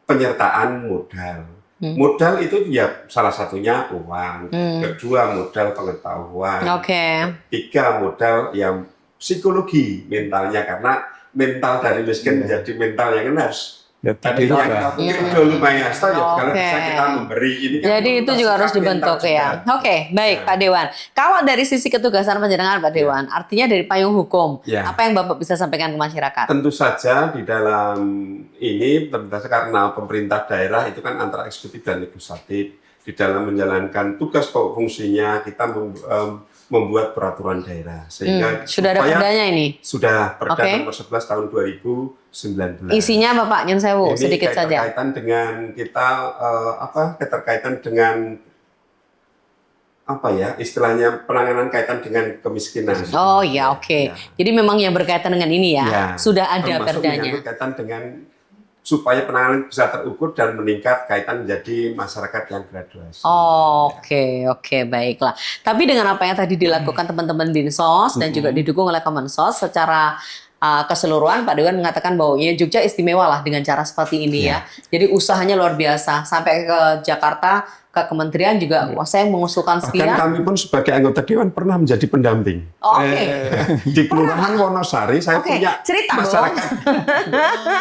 penyertaan modal. Modal itu ya salah satunya uang, kedua modal pengetahuan, ketiga modal yang psikologi mentalnya, karena mental dari miskin menjadi mental yang harus tadi yang dulu lumayan kalau bisa kita memberi ini. Jadi itu juga harus dibentuk ya. Baik Pak Dewan. Kalau dari sisi ketugasan panjenengan Pak Dewan, artinya dari payung hukum, apa yang Bapak bisa sampaikan ke masyarakat? Tentu saja di dalam ini tentu saja karena pemerintah daerah itu kan antara eksekutif dan legislatif, di dalam menjalankan tugas pokok fungsinya kita membuat peraturan daerah sehingga sudah ada perdanya ini? Sudah, Perda nomor 11 tahun 2019. Isinya Bapak Nyun Sewu sedikit saja. Keterkaitan dengan kita keterkaitan dengan istilahnya penanganan kaitan dengan kemiskinan. Jadi memang yang berkaitan dengan ini sudah ada perdanya. Berkaitan dengan supaya penanganan bisa terukur dan meningkat kaitan menjadi masyarakat yang graduasi. Baiklah. Tapi dengan apa yang tadi dilakukan teman-teman Dinsos dan juga didukung oleh Kemensos secara keseluruhan, Pak Dewan mengatakan bahwa Jogja istimewa lah dengan cara seperti ini ya. Jadi usahanya luar biasa. Sampai ke Jakarta, ke kementerian juga, saya mengusulkan sekian. Bahkan kami pun sebagai anggota Dewan pernah menjadi pendamping. Di Kelurahan Wonosari, saya punya masyarakat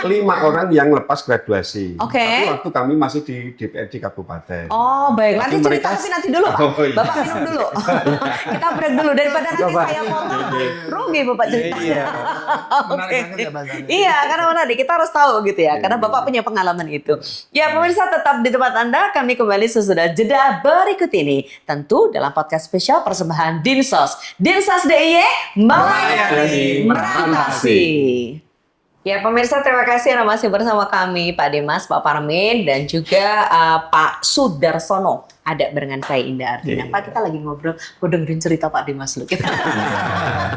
5 orang yang lepas graduasi. Tapi waktu kami masih di DPRD Kabupaten. Baik. Nanti cerita, tapi nanti dulu Pak. Bapak minum dulu. Kita break dulu, daripada nanti saya potong. Rugi Bapak cerita. Iya, karena menarik. Kita harus tahu gitu ya, karena Bapak punya pengalaman itu. Ya, pemirsa tetap di tempat Anda, kami kembali sesudah jeda berikut ini. Tentu dalam podcast spesial persembahan Dinsos. Dinsos DIY melayani merantasi. Ya pemirsa, terima kasih Anda masih bersama kami Pak Demas, Pak Parmin, dan juga Pak Sudarsono. Ada barengan saya Indah Ardina. Pak, kita lagi ngobrol, gue dengerin cerita Pak Demas dulu.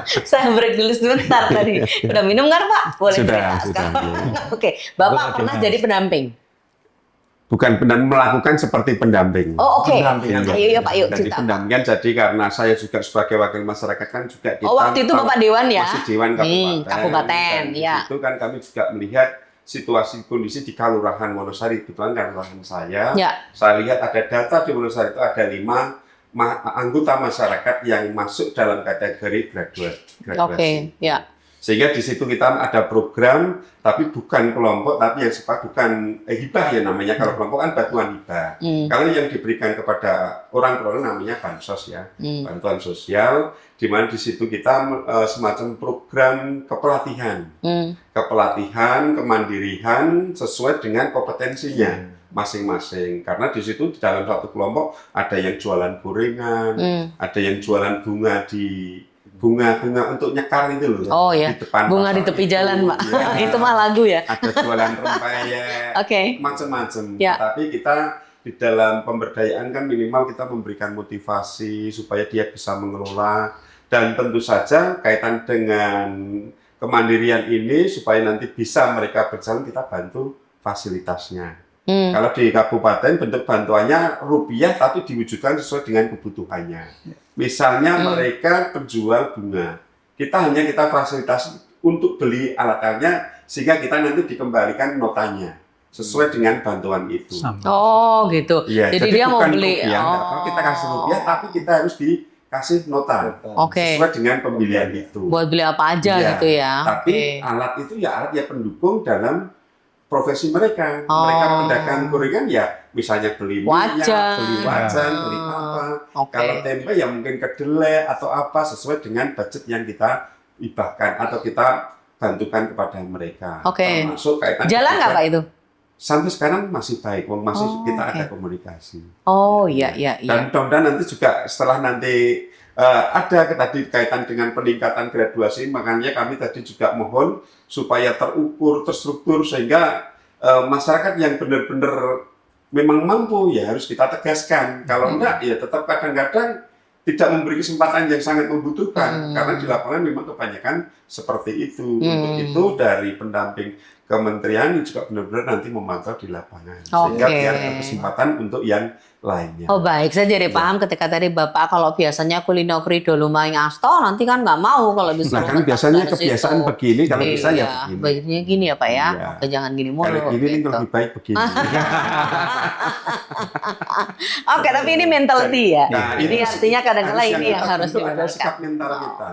Saya break dulu sebentar tadi. Udah minum nggak Pak? Boleh cerita sekarang. Bapak pernah jadi pendamping? Bukan melakukan seperti pendamping. Ayo Pak, yuk cerita. Pendampingan jadi karena saya juga sebagai wakil masyarakat kan juga kita. Waktu itu Bapak Dewan ya? Masih Dewan Kabupaten. Dan itu kan kami juga melihat situasi kondisi di Kelurahan Wonosari, kebetulan kelurahan saya. Saya lihat ada data di Wonosari itu ada 5 anggota masyarakat yang masuk dalam kategori graduasi. Sehingga di situ kita ada program, tapi bukan kelompok, tapi yang bukan hibah ya namanya. Kalau kelompok kan bantuan hibah. Kalau yang diberikan kepada orang namanya bansos ya, bantuan sosial, di mana di situ kita semacam program kepelatihan, kemandirian sesuai dengan kompetensinya masing-masing. Karena di situ di dalam satu kelompok ada yang jualan gorengan, ada yang jualan bunga untuk nyekar itu loh. Di depan bunga di tepi jalan, Pak. Itu mah lagu ya. Ada jualan rempeyek, macam-macam. Tapi kita di dalam pemberdayaan kan minimal kita memberikan motivasi supaya dia bisa mengelola, dan tentu saja kaitan dengan kemandirian ini supaya nanti bisa mereka berjalan, kita bantu fasilitasnya. Kalau di kabupaten bentuk bantuannya rupiah tapi diwujudkan sesuai dengan kebutuhannya. Misalnya mereka penjual bunga, kita fasilitasi untuk beli alat-alatnya sehingga kita nanti dikembalikan notanya sesuai dengan bantuan itu. Gitu. Ya, jadi dia mau beli rupiah, kita kasih rupiah tapi kita harus dikasih nota sesuai dengan pembelian itu. Buat beli apa aja gitu ya. Tapi alat itu alat pendukung dalam profesi mereka. Mereka pedagang gorengan misalnya beli minyak, beli wajan, beli apa. Kalau tempe mungkin kedelai atau apa sesuai dengan budget yang kita hibahkan atau kita bantukan kepada mereka. Termasuk jalan nggak Pak itu? sampai sekarang masih baik, masih Oh, kita oke. ada komunikasi. Oh iya iya iya. Dan mudah-mudahan nanti juga setelah nanti ada tadi kaitan dengan peningkatan graduasi, makanya kami tadi juga mohon supaya terukur, terstruktur sehingga masyarakat yang benar-benar memang mampu ya harus kita tegaskan. Kalau enggak ya tetap kadang-kadang tidak memberi kesempatan yang sangat membutuhkan karena di lapangan memang kebanyakan seperti itu. Untuk itu dari pendamping kementerian juga benar-benar nanti memantau di lapangan sehingga Oke. biar ada kesempatan untuk yang lainnya. Oh baik, saya jadi paham ketika tadi Bapak kalau biasanya kulino krido lumai ngasto, nanti kan nggak mau kalau bisa. Nah kan biasanya kebiasaan begini, kalau bisa ya begini. Begini gini ya Pak ya, Iya. oke jangan gini mulu. Kalau gini gitu. lebih baik begini. Oke, tapi ini mentality ya. Nah, Jadi artinya kadang-kala ini yang kita harus bentuk ada dibenarkan. sikap mental kita.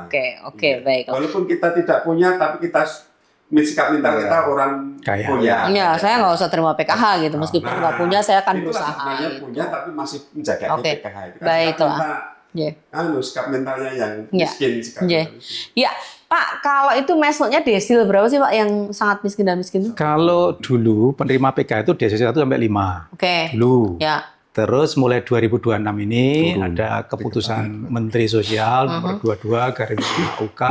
Oke, Iya. baik. Walaupun kita tidak punya, tapi kita sikap mental kita orang Kaya. punya. Iya, saya nggak usah terima PKH gitu, meskipun nggak punya saya akan itulah berusaha. sebenarnya gitu. punya tapi masih menjaga Oke. PKH itu. Baiklah. Iya. Sikap mentalnya yang Iya. miskin sikap Iya. mental itu. Ya, Pak, kalau itu mesoknya desil berapa sih Pak yang sangat miskin dan miskin itu? Kalau dulu penerima PKH itu DSI 1 sampai 5 Oke. dulu. Ya. Terus mulai 2026 ini Turun. ada keputusan Menteri Sosial nomor 22 garis UK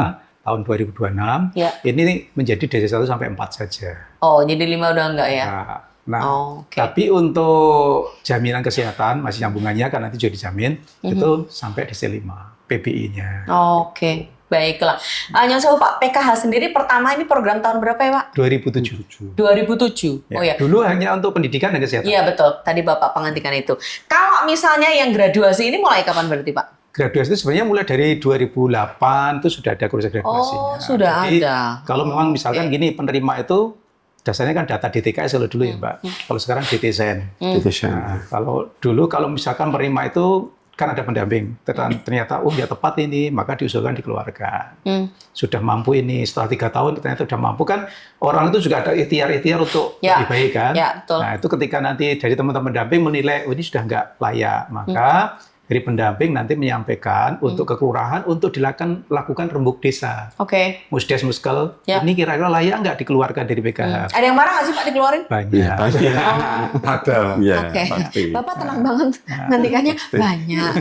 tahun 2026. Ya. Ini menjadi DSI 1 sampai 4 saja. Oh, jadi 5 udah enggak ya? Nah, Oh, oke. tapi untuk jaminan kesehatan masih nyambungannya kan nanti juga dijamin itu sampai DSI 5 PBI-nya. Oke. Baiklah. Yang saya Pak, PKH sendiri pertama ini program tahun berapa ya Pak? 2007. 2007. Ya, Oh ya. Dulu hanya untuk pendidikan dan kesehatan. Iya betul. Tadi Bapak pengantikan itu. Kalau misalnya yang graduasi ini mulai kapan berarti Pak? Graduasi itu sebenarnya mulai dari 2008 itu sudah ada kursus graduasinya. Oh, sudah Jadi, ada. kalau memang misalkan Oke. gini penerima itu dasarnya kan data DTKS kalau dulu ya Mbak. Kalau sekarang DTSN. Nah, kalau misalkan penerima itu kan ada pendamping. Ternyata ya tepat ini, maka diusulkan dikeluarkan. Sudah mampu ini setelah 3 tahun ternyata sudah mampu kan orang itu juga ada ikhtiar-ikhtiar untuk Ya. lebih baik kan. Ya, betul. Nah itu ketika nanti dari teman-teman pendamping menilai oh, ini sudah nggak layak, maka dari pendamping nanti menyampaikan untuk ke kelurahan untuk lakukan rembuk desa. Oke. Musdes muskel, Ya. ini kira-kira layak nggak dikeluarkan dari PKH? Ada yang marah nggak sih Pak dikeluarin? Banyak. Ada. Iya, Oke. pasti. Bapak tenang banget, ngantikannya banyak.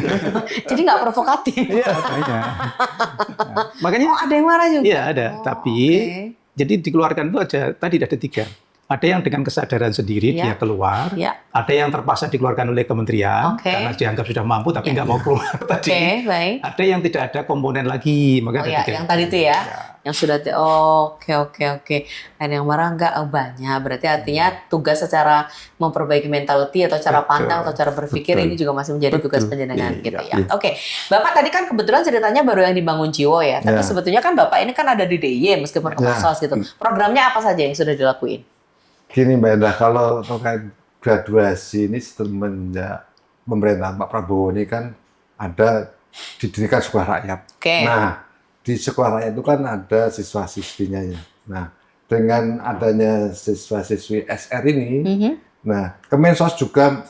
Jadi nggak provokatif. Iya, banyak. Nah, makanya Oh ada yang marah juga? iya ada, Oh, tapi oke. jadi dikeluarkan itu aja tadi ada 3. Ada yang dengan kesadaran sendiri Ya. dia keluar, Ya. ada yang terpaksa dikeluarkan oleh kementerian Oke. karena dianggap sudah mampu tapi nggak mau keluar tadi. Oke, baik. Ada yang tidak ada komponen lagi, maka Oh ada ya, 3. yang tadi itu ya, yang sudah. Oke. Ada yang marah enggak? Oh, banyak. Berarti artinya tugas secara memperbaiki mentality atau cara pandang atau cara berpikir Betul. ini juga masih menjadi tugas Betul. penjenengan Iya, gitu ya. iya. Oke, Bapak tadi kan kebetulan ceritanya baru yang dibangun Jiwo ya, tapi Ya. sebetulnya kan Bapak ini kan ada di DIY meskipun Ya. Kemensos gitu. Programnya apa saja yang sudah dilakuin? Gini Mbak Endah, kalau terkait graduasi ini semenjak pemerintahan Pak Prabowo ini kan ada didirikan sekolah rakyat. Oke. Nah, di sekolah rakyat itu kan ada siswa-siswinya ya. Nah, dengan adanya siswa-siswi SR ini, nah Kemensos juga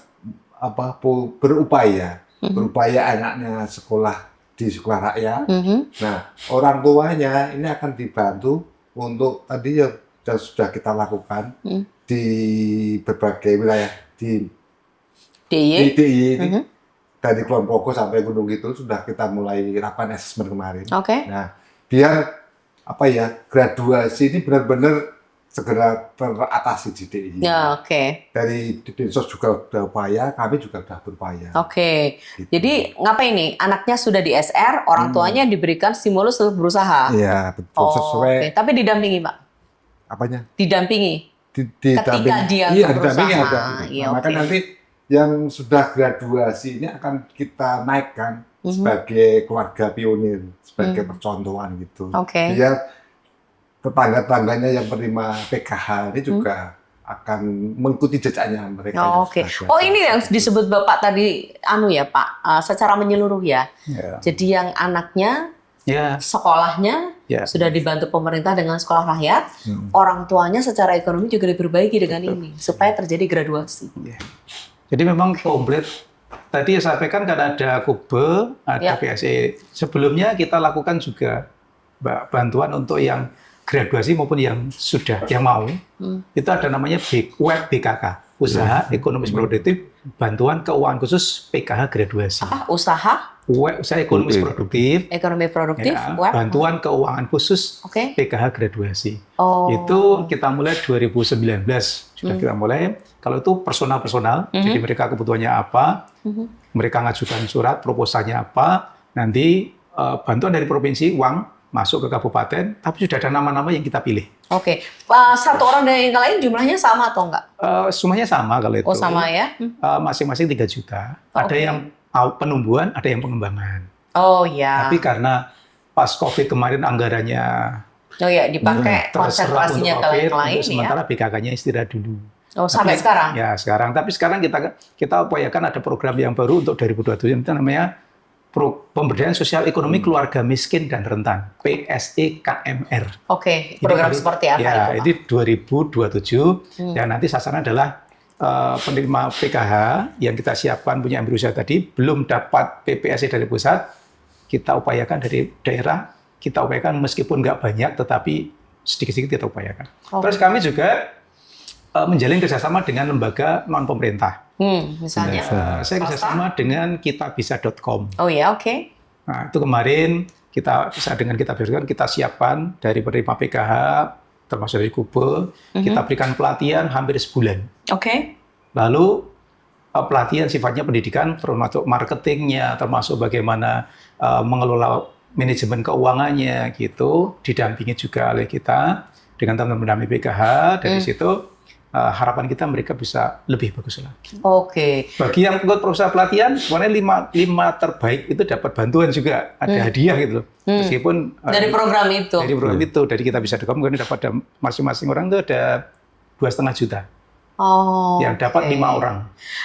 berupaya anaknya sekolah di sekolah rakyat. Nah, orang tuanya ini akan dibantu untuk tadi yang sudah kita lakukan di berbagai wilayah di DIY. DIY ini. Dari Kulon Progo sampai Gunung Kidul sudah kita mulai lakukan asesmen kemarin. Oke. Nah, biar graduasi ini benar-benar segera teratasi di DIY. Ya, oke. Dari Dinsos juga berupaya, kami juga sudah berupaya. Oke. Gitu. Jadi ngapain nih? Anaknya sudah di SR, orang tuanya diberikan stimulus untuk berusaha. Iya, betul. Oh, Sesuai oke. Tapi didampingi, Pak. apanya? Didampingi. Ketika dia didampingi berusaha. ada. Iya, Nah, maka oke. nanti yang sudah graduasi ini akan kita naikkan sebagai keluarga pionir, sebagai percontohan gitu. Oke. Biar tetangga-tetangganya yang menerima PKH ini juga akan mengikuti jejaknya mereka. yang Oh, oke. sudah Oh, ini yang graduasi. disebut Bapak tadi ya, Pak, secara menyeluruh ya. Ya. Jadi yang anaknya Ya. sekolahnya Ya. sudah dibantu pemerintah dengan sekolah rakyat, orang tuanya secara ekonomi juga diperbaiki dengan ini supaya terjadi graduasi. Jadi memang komplit. Tadi saya sampaikan kan ada KUBE, ada Ya. PSE. Sebelumnya kita lakukan juga bantuan untuk yang graduasi maupun yang sudah yang mau itu ada namanya web BKK, usaha ekonomis produktif bantuan keuangan khusus PKH graduasi. Apa? Usaha Usaha ekonomis produktif, ekonomi produktif, ya, web. bantuan keuangan khusus Oke. PKH graduasi. Oh. Itu kita mulai 2019 sudah kita mulai. Kalau itu personal, jadi mereka kebutuhannya apa, mereka ngajukan surat proposalnya apa, nanti bantuan dari provinsi uang masuk ke kabupaten, tapi sudah ada nama-nama yang kita pilih. Oke. Satu orang dan yang lain jumlahnya sama atau enggak? Semuanya sama kalau itu. Oh, sama ya. Masing-masing 3 juta. Ada Oke. yang penumbuhan, ada yang pengembangan. Oh ya. Tapi karena pas COVID kemarin anggarannya Oh ya, dipakai terserap konsentrasinya untuk ke COVID, yang lain untuk ya. sementara BKK-nya istirahat dulu. Oh, sampai Tapi- sekarang. Ya, sekarang. Tapi sekarang kita upayakan ada program yang baru untuk 2027, itu namanya Pemberdayaan Sosial Ekonomi Keluarga Miskin dan Rentan, PSEKMR. Oke, Ini program baru- seperti apa ya, itu, Pak? ini 2027, dan nanti sasaran adalah penerima PKH yang kita siapkan punya ambil usaha tadi, belum dapat PPSE dari pusat, kita upayakan dari daerah, kita upayakan meskipun nggak banyak, tetapi sedikit-sedikit kita upayakan. Oh. Terus kami juga menjalin kerjasama dengan lembaga non-pemerintah. Misalnya. Saya Swasta? kerjasama dengan kitabisa.com. Oh ya, oke. Nah, itu kemarin kita kita siapkan dari penerima PKH, termasuk dari Kube, kita berikan pelatihan hampir sebulan. Oke. Lalu pelatihan sifatnya pendidikan, termasuk marketingnya, termasuk bagaimana mengelola manajemen keuangannya, gitu, didampingi juga oleh kita dengan teman-teman PKH. Dari situ harapan kita mereka bisa lebih bagus lagi. Oke. Bagi yang ikut proses pelatihan, sebenarnya lima terbaik itu dapat bantuan juga, ada hadiah gitu loh. Meskipun Dari program itu. dari program itu, dari kita bisa kemudian dapat masing-masing orang itu ada 2,5 juta Oh. yang dapat oke. 5 orang.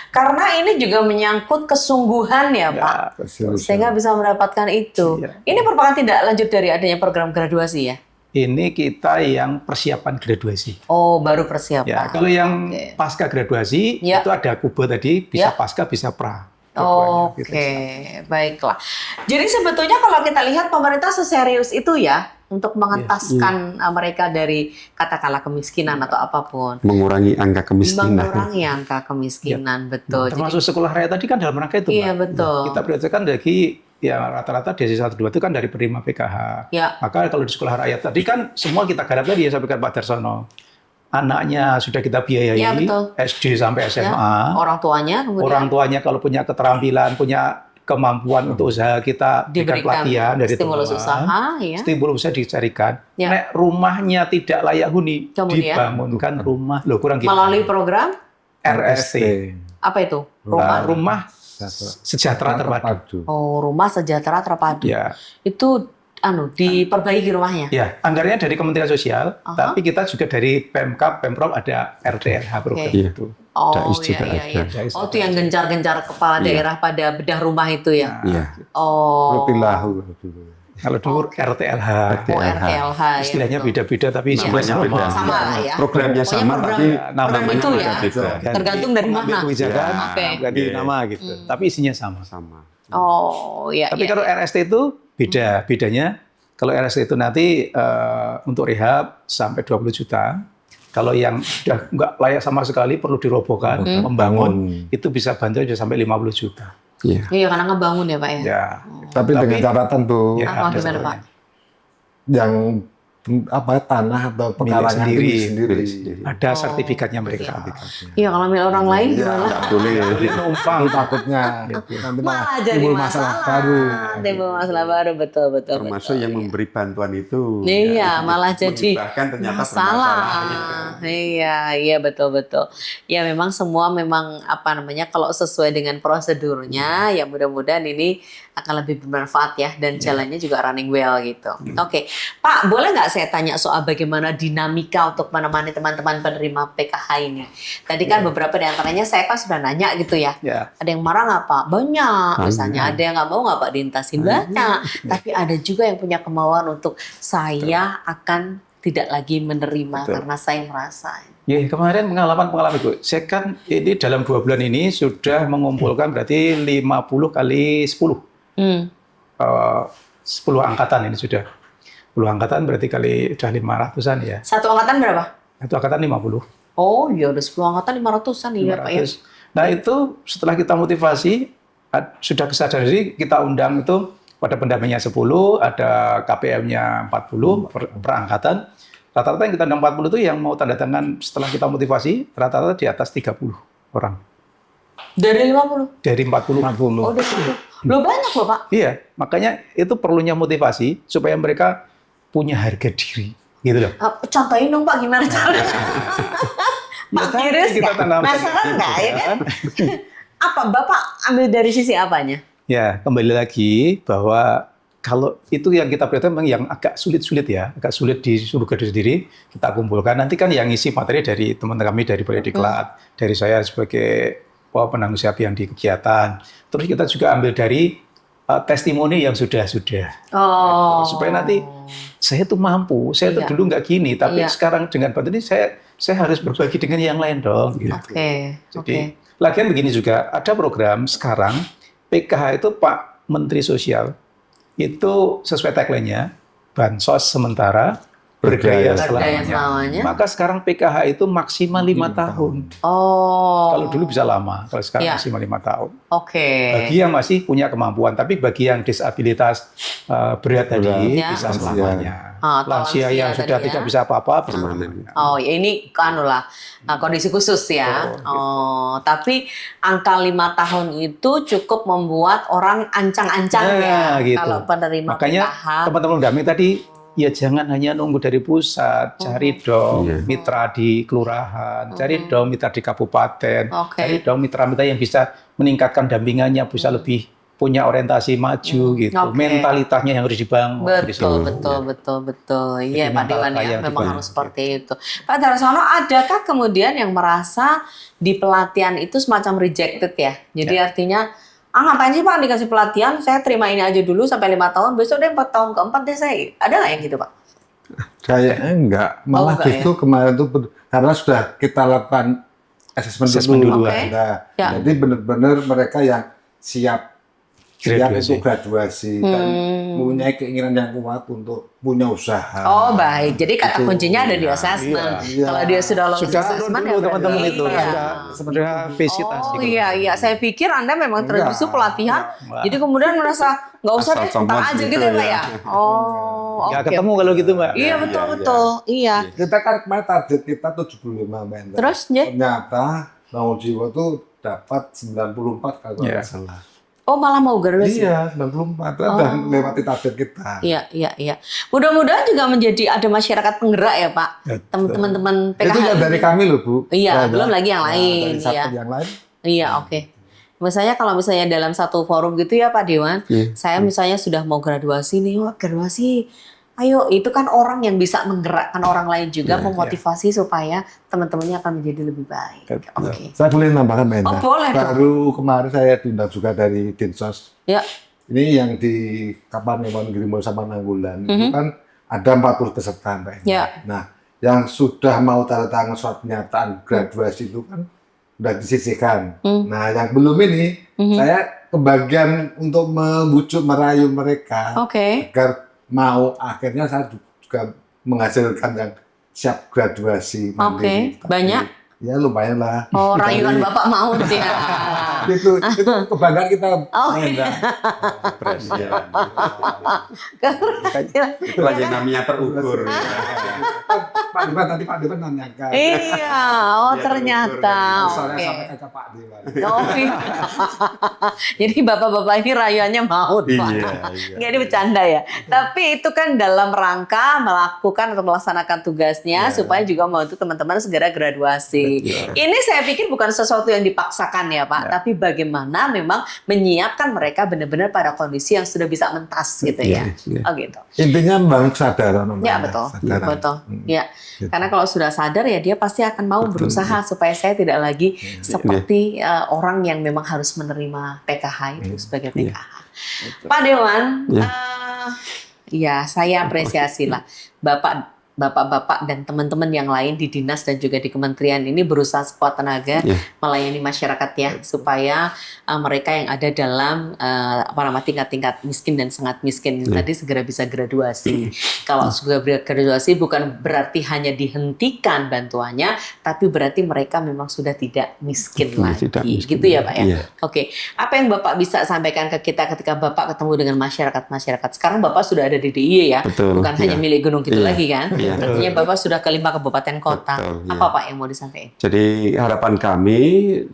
Karena ini juga menyangkut kesungguhan ya, Pak. Sehingga bisa mendapatkan itu. Iya. Ini merupakan tindak lanjut dari adanya program graduasi ya? Ini kita yang persiapan graduasi. Oh, baru persiapan. Ya, kalau yang Oke. pasca graduasi Ya. itu ada Kube tadi, bisa Ya. pasca, bisa pra. Oke, Gitu. baiklah. Jadi sebetulnya kalau kita lihat pemerintah seserius itu ya untuk mengentaskan mereka dari katakanlah kemiskinan atau apapun. Mengurangi angka kemiskinan. Mengurangi angka kemiskinan, betul. Termasuk sekolah rakyat tadi kan dalam rangka itu, Iya, Mbak. betul. Kita prioritaskan dari ya rata-rata DSI 1-2 itu kan dari penerima PKH. Ya. Maka kalau di sekolah rakyat tadi kan semua kita garap tadi yang sampaikan Pak Darsono. Anaknya sudah kita biayai, Ya, betul. SD sampai SMA. Ya, orang tuanya kemudian Orang tuanya kalau punya keterampilan, punya kemampuan untuk usaha, kita berikan diberikan pelatihan dari stimulus teman-teman. usaha ya. Stimulus usaha dicarikan. Ya. Nek rumahnya tidak layak huni, Kemudian? dibangunkan rumah. Loh, kurang gitu. Melalui program RST. apa itu? Rumah sejahtera terpadu. Oh, rumah sejahtera terpadu. Ya. Itu diperbaiki rumahnya. Ya, anggarannya dari Kementerian Sosial, Aha. tapi kita juga dari Pemkab, Pemprov ada RTLH program Oke. itu. Oh, Dais iya, juga iya, iya. ada. Dais Oh, itu yang gencar-gencar kepala daerah pada bedah rumah itu ya. Iya. Oh. Pilahu. Kalau dulu RTLH, Oh, RTLH ya. istilahnya beda-beda tapi Namanya sama. beda. Sama lah ya. Programnya Pokoknya sama, program- tapi program itu ya. beda-beda. Tergantung dari pengambil mana. kebijakan, Oke. ganti Iya. nama gitu. Tapi isinya sama. Sama. Oh, iya. Tapi iya. kalau RST itu beda. Bedanya kalau RST itu nanti untuk rehab sampai 20 juta. Kalau yang sudah nggak layak sama sekali perlu dirobohkan, membangun, itu bisa bantuan bisa sampai 50 juta. Iya. Iya, karena ngebangun ya, Pak ya. Ya. Tapi dengan catatan tuh, Ya, Apa ada gimana, caranya. Pak? yang tanah atau pekarangan sendiri. milik sendiri. Ada Oh, sertifikatnya mereka. Iya, kalau milik orang lain gimana? Nggak boleh. Numpang. Takutnya nanti Malah jadi timbul masalah baru. Timbul masalah baru, betul. Termasuk yang memberi bantuan itu. Iya, malah jadi Bahkan ternyata masalah. bermasalah. Iya, betul. Ya memang semua memang kalau sesuai dengan prosedurnya, ya mudah-mudahan ini akan lebih bermanfaat ya dan jalannya juga running well gitu. Oke, Pak, boleh nggak saya tanya soal bagaimana dinamika untuk menemani teman-teman penerima PKH ini? Tadi kan beberapa di antaranya saya kan sudah nanya gitu ya. Ya. Ada yang marah nggak Pak? Banyak. Misalnya ada yang nggak mau nggak Pak diintasin banyak. Tapi ada juga yang punya kemauan untuk saya akan tidak lagi menerima Betul. karena saya merasa. Ya, kemarin pengalaman itu. Saya kan ini dalam 2 bulan ini sudah mengumpulkan berarti 50 kali 10. 10 angkatan ini sudah. 10 angkatan berarti kali udah 500-an ya. Satu angkatan berapa? Itu angkatan 50. Oh iya udah 10 angkatan 500-an iya Pak ya. 500. Nah itu setelah kita motivasi, sudah kesadaran diri, kita undang itu pada pendampingnya 10, ada KPM-nya 40 per angkatan. Rata-rata yang kita undang 40 itu yang mau tanda tangan setelah kita motivasi, rata-rata di atas 30 orang. Dari 50? Dari 40. Oh udah cukup. Lo banyak loh Pak. Iya, makanya itu perlunya motivasi supaya mereka punya harga diri, gitu loh. Contohin dong Pak gimana caranya? Pak curious kita nggak? tanamkan. Penasaran nggak ya kan? Apa Bapak ambil dari sisi apanya? Ya, kembali lagi bahwa kalau itu yang kita perhatikan memang yang agak sulit-sulit ya, agak sulit disuruh garis sendiri, kita kumpulkan. Nanti kan yang ngisi materi dari teman-teman kami dari Prodiklat, dari saya sebagai penanggung jawab yang di kegiatan. Terus kita juga ambil dari testimoni yang sudah-sudah. Oh. Supaya nanti saya tuh mampu, saya tuh dulu nggak gini, tapi sekarang dengan bantuan ini saya harus berbagi dengan yang lain dong. Gitu. Jadi, lagian begini juga, ada program sekarang, PKH itu Pak Menteri Sosial, itu sesuai tagline-nya, bansos sementara, berdaya selamanya. Maka sekarang PKH itu maksimal 5 tahun. Oh. Kalau dulu bisa lama, kalau sekarang maksimal 5 tahun. Oke. Bagi yang masih punya kemampuan, tapi bagi yang disabilitas berat tadi bisa selamanya. Lansia yang sudah tidak bisa apa-apa permanen. Oh, ya ini kan lah kondisi khusus ya. Oh, tapi angka 5 tahun itu cukup membuat orang ancang-ancang ya gitu. kalau penerima Makanya PKH. teman-teman kami tadi ya jangan hanya nunggu dari pusat, cari dong mitra di kelurahan, cari dong mitra di kabupaten, cari dong mitra-mitra yang bisa meningkatkan dampingannya, bisa lebih punya orientasi maju gitu. Mentalitasnya yang harus dibangun. Betul. Iya Pak Dewan ya, memang harus seperti itu. Pak Darsono, adakah kemudian yang merasa di pelatihan itu semacam rejected ya? Jadi artinya ngapain sih Pak dikasih pelatihan, saya terima ini aja dulu sampai 5 tahun, besok deh 4 tahun keempat deh saya. Ada nggak yang gitu Pak? Kayaknya enggak, malah justru kemarin itu karena sudah kita lakukan asesmen dulu. Jadi benar-benar mereka yang siap untuk graduasi dan mempunyai keinginan yang kuat untuk punya usaha. Oh baik, jadi kata kuncinya ada di assessment. Kalau dia sudah lolos assessment ya teman-teman itu sudah visitasi. Oh iya, saya pikir Anda memang terjun pelatihan, jadi kemudian merasa nggak usah deh, ntar aja gitu ya Pak ya. Oh, nggak ketemu kalau gitu Mbak. Iya betul. Iya. Kita kan kemarin target kita 75 mentor. Terus ternyata Bangun Jiwa itu dapat 94 kalau nggak salah. Oh malah mau graduasi? Iya, 94. Udah lewati target kita. Iya. Mudah-mudahan juga menjadi ada masyarakat penggerak ya Pak. Teman-teman PKH. Itu ya dari kami loh Bu. Iya, belum lagi yang lain. Dari yang lain. Iya, oke. Misalnya kalau misalnya dalam satu forum gitu ya Pak Dewan, saya misalnya sudah mau graduasi nih, graduasi. Ayo, itu kan orang yang bisa menggerakkan orang lain juga, memotivasi supaya teman-temannya akan menjadi lebih baik. Oke. Saya boleh nambahkan Mbak Enda? Oh, boleh. Baru kemarin saya diundang juga dari Dinsos. Ya. Ini yang di Kapanewon Grimul sama Nanggulan itu kan ada 40 peserta Mbak Enda. Ya. Nah, yang sudah mau tanda tangan surat pernyataan graduasi itu kan sudah disisihkan. Nah, yang belum ini saya kebagian untuk membujuk merayu mereka agar mau, akhirnya saya juga menghasilkan yang siap graduasi. Oke, banyak? Ya lumayan lah. Oh, rayuan Bapak mau sih ya. itu kebanggaan kita. Itu aja namanya terukur. Pak Dewan tadi Pak Dewan nanyakan. Iya, ternyata. Soalnya sampaikan ke Pak Dewan. Iya. Jadi bapak-bapak ini rayuannya mau, Pak. Nggak ini bercanda ya. Tapi itu kan dalam rangka melakukan atau melaksanakan tugasnya supaya juga membantu teman-teman segera graduasi. Ini saya pikir bukan sesuatu yang dipaksakan ya Pak, tapi bagaimana memang menyiapkan mereka benar-benar pada kondisi yang sudah bisa mentas gitu ya. Oh gitu. Intinya membangun kesadaran. Ya betul. Ya. Karena kalau sudah sadar ya dia pasti akan mau berusaha supaya saya tidak lagi seperti orang yang memang harus menerima PKH itu sebagai PKH. Pak Dewan, ya saya apresiasi lah Bapak bapak-bapak dan teman-teman yang lain di dinas dan juga di kementerian ini berusaha sekuat tenaga melayani masyarakat ya, supaya mereka yang ada dalam tingkat-tingkat miskin dan sangat miskin tadi segera bisa graduasi. Kalau segera graduasi bukan berarti hanya dihentikan bantuannya, tapi berarti mereka memang sudah tidak miskin lagi. Gitu ya Pak ya? Oke. Apa yang Bapak bisa sampaikan ke kita ketika Bapak ketemu dengan masyarakat-masyarakat? Sekarang Bapak sudah ada di DIY ya, bukan hanya milik Gunung Kidul lagi kan? Artinya Bapak sudah ke 5 kabupaten kota. Apa Pak yang mau disampaikan? Jadi harapan kami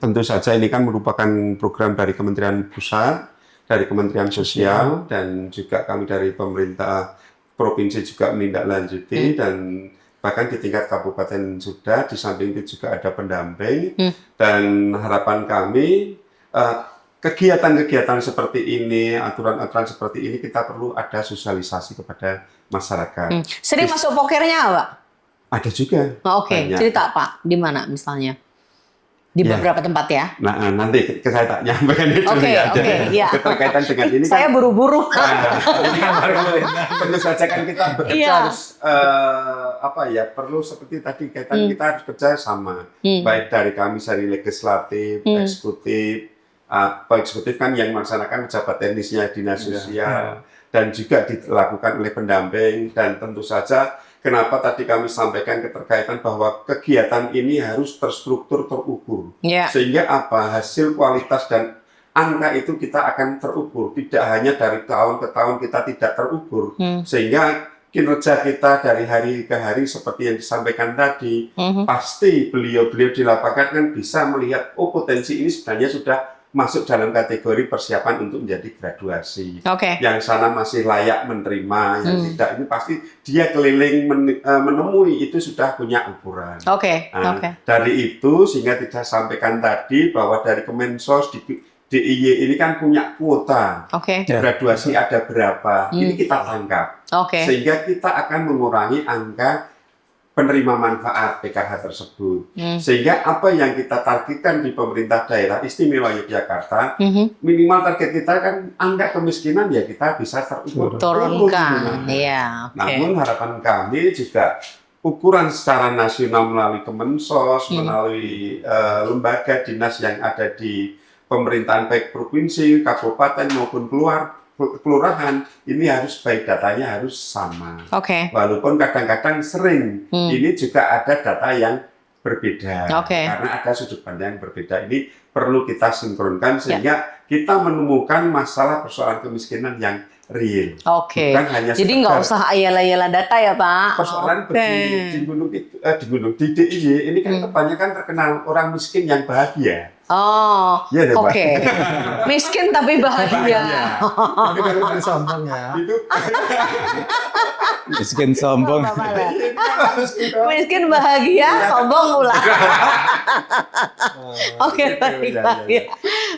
tentu saja ini kan merupakan program dari Kementerian Pusat, dari Kementerian Sosial, dan juga kami dari pemerintah provinsi juga menindaklanjuti, dan bahkan di tingkat kabupaten sudah, di samping itu juga ada pendamping. Dan harapan kami kegiatan-kegiatan seperti ini, aturan-aturan seperti ini kita perlu ada sosialisasi kepada masyarakat. Sering masuk pokernya Pak? Ada juga. Oke, cerita Pak, di mana misalnya? Di beberapa tempat ya? Nah, nanti saya tak nyampaikan itu berkaitan dengan ini. Saya buru-buru. Tentu saja kan kita bekerja harus perlu seperti tadi kaitan kita harus kerja sama, baik dari kami dari legislatif, eksekutif. Eksekutif kan yang melaksanakan pejabat teknisnya dinas sosial, dan juga dilakukan oleh pendamping, dan tentu saja kenapa tadi kami sampaikan keterkaitan bahwa kegiatan ini harus terstruktur, terukur, sehingga hasil kualitas dan angka itu kita akan terukur, tidak hanya dari tahun ke tahun kita tidak terukur, sehingga kinerja kita dari hari ke hari seperti yang disampaikan tadi, pasti beliau-beliau di lapangan kan bisa melihat potensi ini sebenarnya sudah masuk dalam kategori persiapan untuk menjadi graduasi. Yang sana masih layak menerima, yang tidak ini pasti dia keliling menemui itu sudah punya ukuran. Dari itu sehingga tidak sampaikan tadi bahwa dari Kemensos DIY ini kan punya kuota. Graduasi ada berapa? Ini kita tangkap. Sehingga kita akan mengurangi angka penerima manfaat PKH tersebut. Sehingga apa yang kita targetkan di pemerintah daerah istimewa Yogyakarta, minimal target kita kan angka kemiskinan ya kita bisa turunkan. Namun harapan kami juga ukuran secara nasional melalui Kemensos, melalui lembaga dinas yang ada di pemerintahan baik provinsi, kabupaten maupun kelurahan, ini harus baik datanya harus sama. Walaupun kadang-kadang sering ini juga ada data yang berbeda, karena ada sudut pandang yang berbeda. Ini perlu kita sinkronkan sehingga kita menemukan masalah persoalan kemiskinan yang real. Bukan hanya jadi nggak usah ayala-ayala data ya Pak. Persoalan di Gunung di DIY ini kan kebanyakan terkenal orang miskin yang bahagia. Miskin tapi bahagia. Tapi kalau sombong ya. Miskin sombong. Miskin bahagia, sombong pula.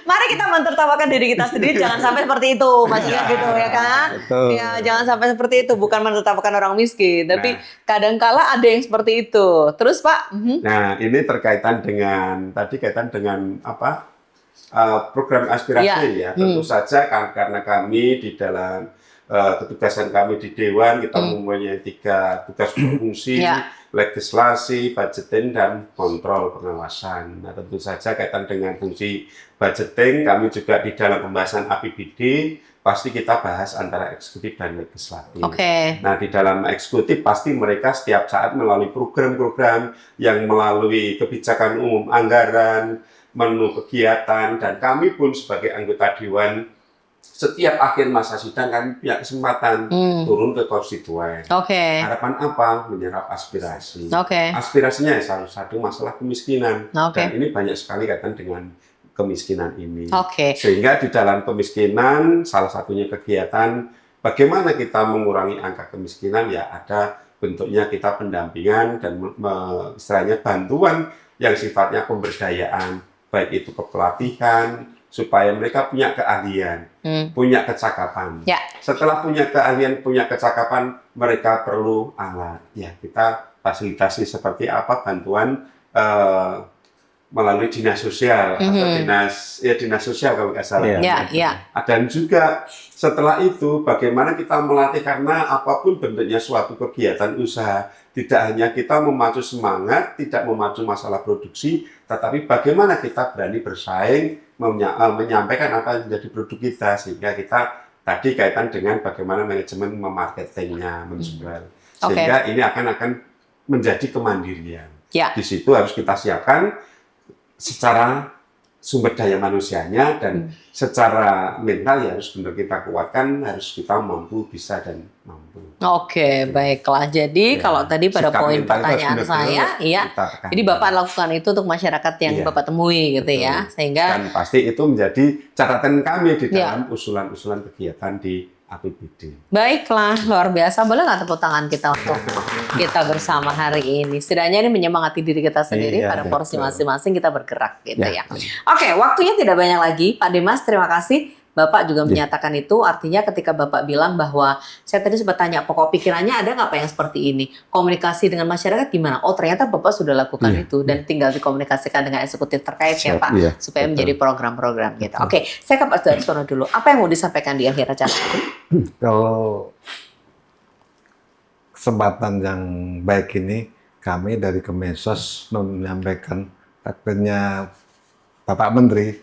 Mari kita mentertawakan diri kita sendiri, jangan sampai seperti itu, maksudnya gitu ya kan? Ya, jangan sampai seperti itu, bukan mentertawakan orang miskin, tapi kadangkala ada yang seperti itu. Terus Pak? Nah, ini terkaitan dengan program aspirasi ya. Tentu saja karena kami di dalam ketugasan kami di Dewan kita mempunyai 3 tugas fungsi, legislasi, budgeting, dan kontrol pengawasan. Nah, tentu saja kaitan dengan fungsi budgeting, kami juga di dalam pembahasan APBD pasti kita bahas antara eksekutif dan legislatif. Nah, di dalam eksekutif pasti mereka setiap saat melalui program-program yang melalui kebijakan umum, anggaran, menu kegiatan, dan kami pun sebagai anggota Dewan setiap akhir masa sidang kami punya kesempatan turun ke konstituen. Harapan apa? Menyerap aspirasi. Aspirasinya salah satu masalah kemiskinan, dan ini banyak sekali kaitan dengan kemiskinan ini. Sehingga di dalam kemiskinan salah satunya kegiatan bagaimana kita mengurangi angka kemiskinan, ya ada bentuknya kita pendampingan dan istilahnya bantuan yang sifatnya pemberdayaan, baik itu kepelatihan supaya mereka punya keahlian, punya kecakapan. Setelah punya keahlian, punya kecakapan, mereka perlu alat. Ya, kita fasilitasi seperti apa bantuan melalui dinas sosial atau dinas sosial kalau nggak salah. Dan juga setelah itu bagaimana kita melatih, karena apapun bentuknya suatu kegiatan usaha, tidak hanya kita memacu semangat, tidak memacu masalah produksi, tetapi bagaimana kita berani bersaing, menyampaikan apa yang menjadi produk kita, sehingga kita tadi kaitan dengan bagaimana manajemen memarketingnya, menjual, sehingga ini akan menjadi kemandirian. Di situ harus kita siapkan secara sumber daya manusianya, dan secara mental ya harus benar kita kuatkan, harus kita mampu, bisa, dan mampu. Oke, baiklah. Jadi kalau tadi pada poin pertanyaan saya, jadi Bapak lakukan itu untuk masyarakat yang Bapak temui gitu ya, sehingga dan pasti itu menjadi catatan kami di dalam usulan-usulan kegiatan di APBD. Baiklah, luar biasa. Boleh nggak tepuk tangan kita untuk kita bersama hari ini? Setidaknya ini menyemangati diri kita sendiri, pada porsi masing-masing kita bergerak gitu ya. Oke, waktunya tidak banyak lagi. Pak Dimas, terima kasih. Bapak juga menyatakan itu, artinya ketika Bapak bilang bahwa saya tadi sempat tanya pokok pikirannya ada nggak Pak yang seperti ini? Komunikasi dengan masyarakat gimana? Oh ternyata Bapak sudah lakukan itu, dan tinggal dikomunikasikan dengan eksekutif terkait ya Pak, supaya menjadi program-program gitu. Oke, saya ke Pak Darsono dulu. Apa yang mau disampaikan di akhir acara? Kalau kesempatan yang baik ini, kami dari Kemensos menyampaikan takdirnya Bapak Menteri,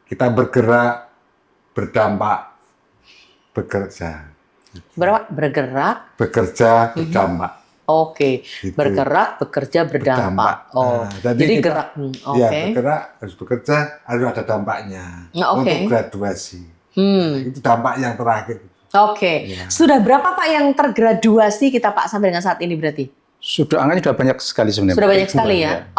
kita bergerak, berdampak, bekerja. Bergerak, berdampak. Oke, gitu. Bergerak, bekerja, berdampak. Oh, jadi kita, gerak. Ya, bergerak, harus bekerja, harus ada dampaknya untuk graduasi. Itu dampak yang terakhir. Sudah berapa Pak yang tergraduasi kita Pak sampai dengan saat ini berarti? Angkanya sudah banyak sekali sebenarnya. Sudah banyak sekali ya?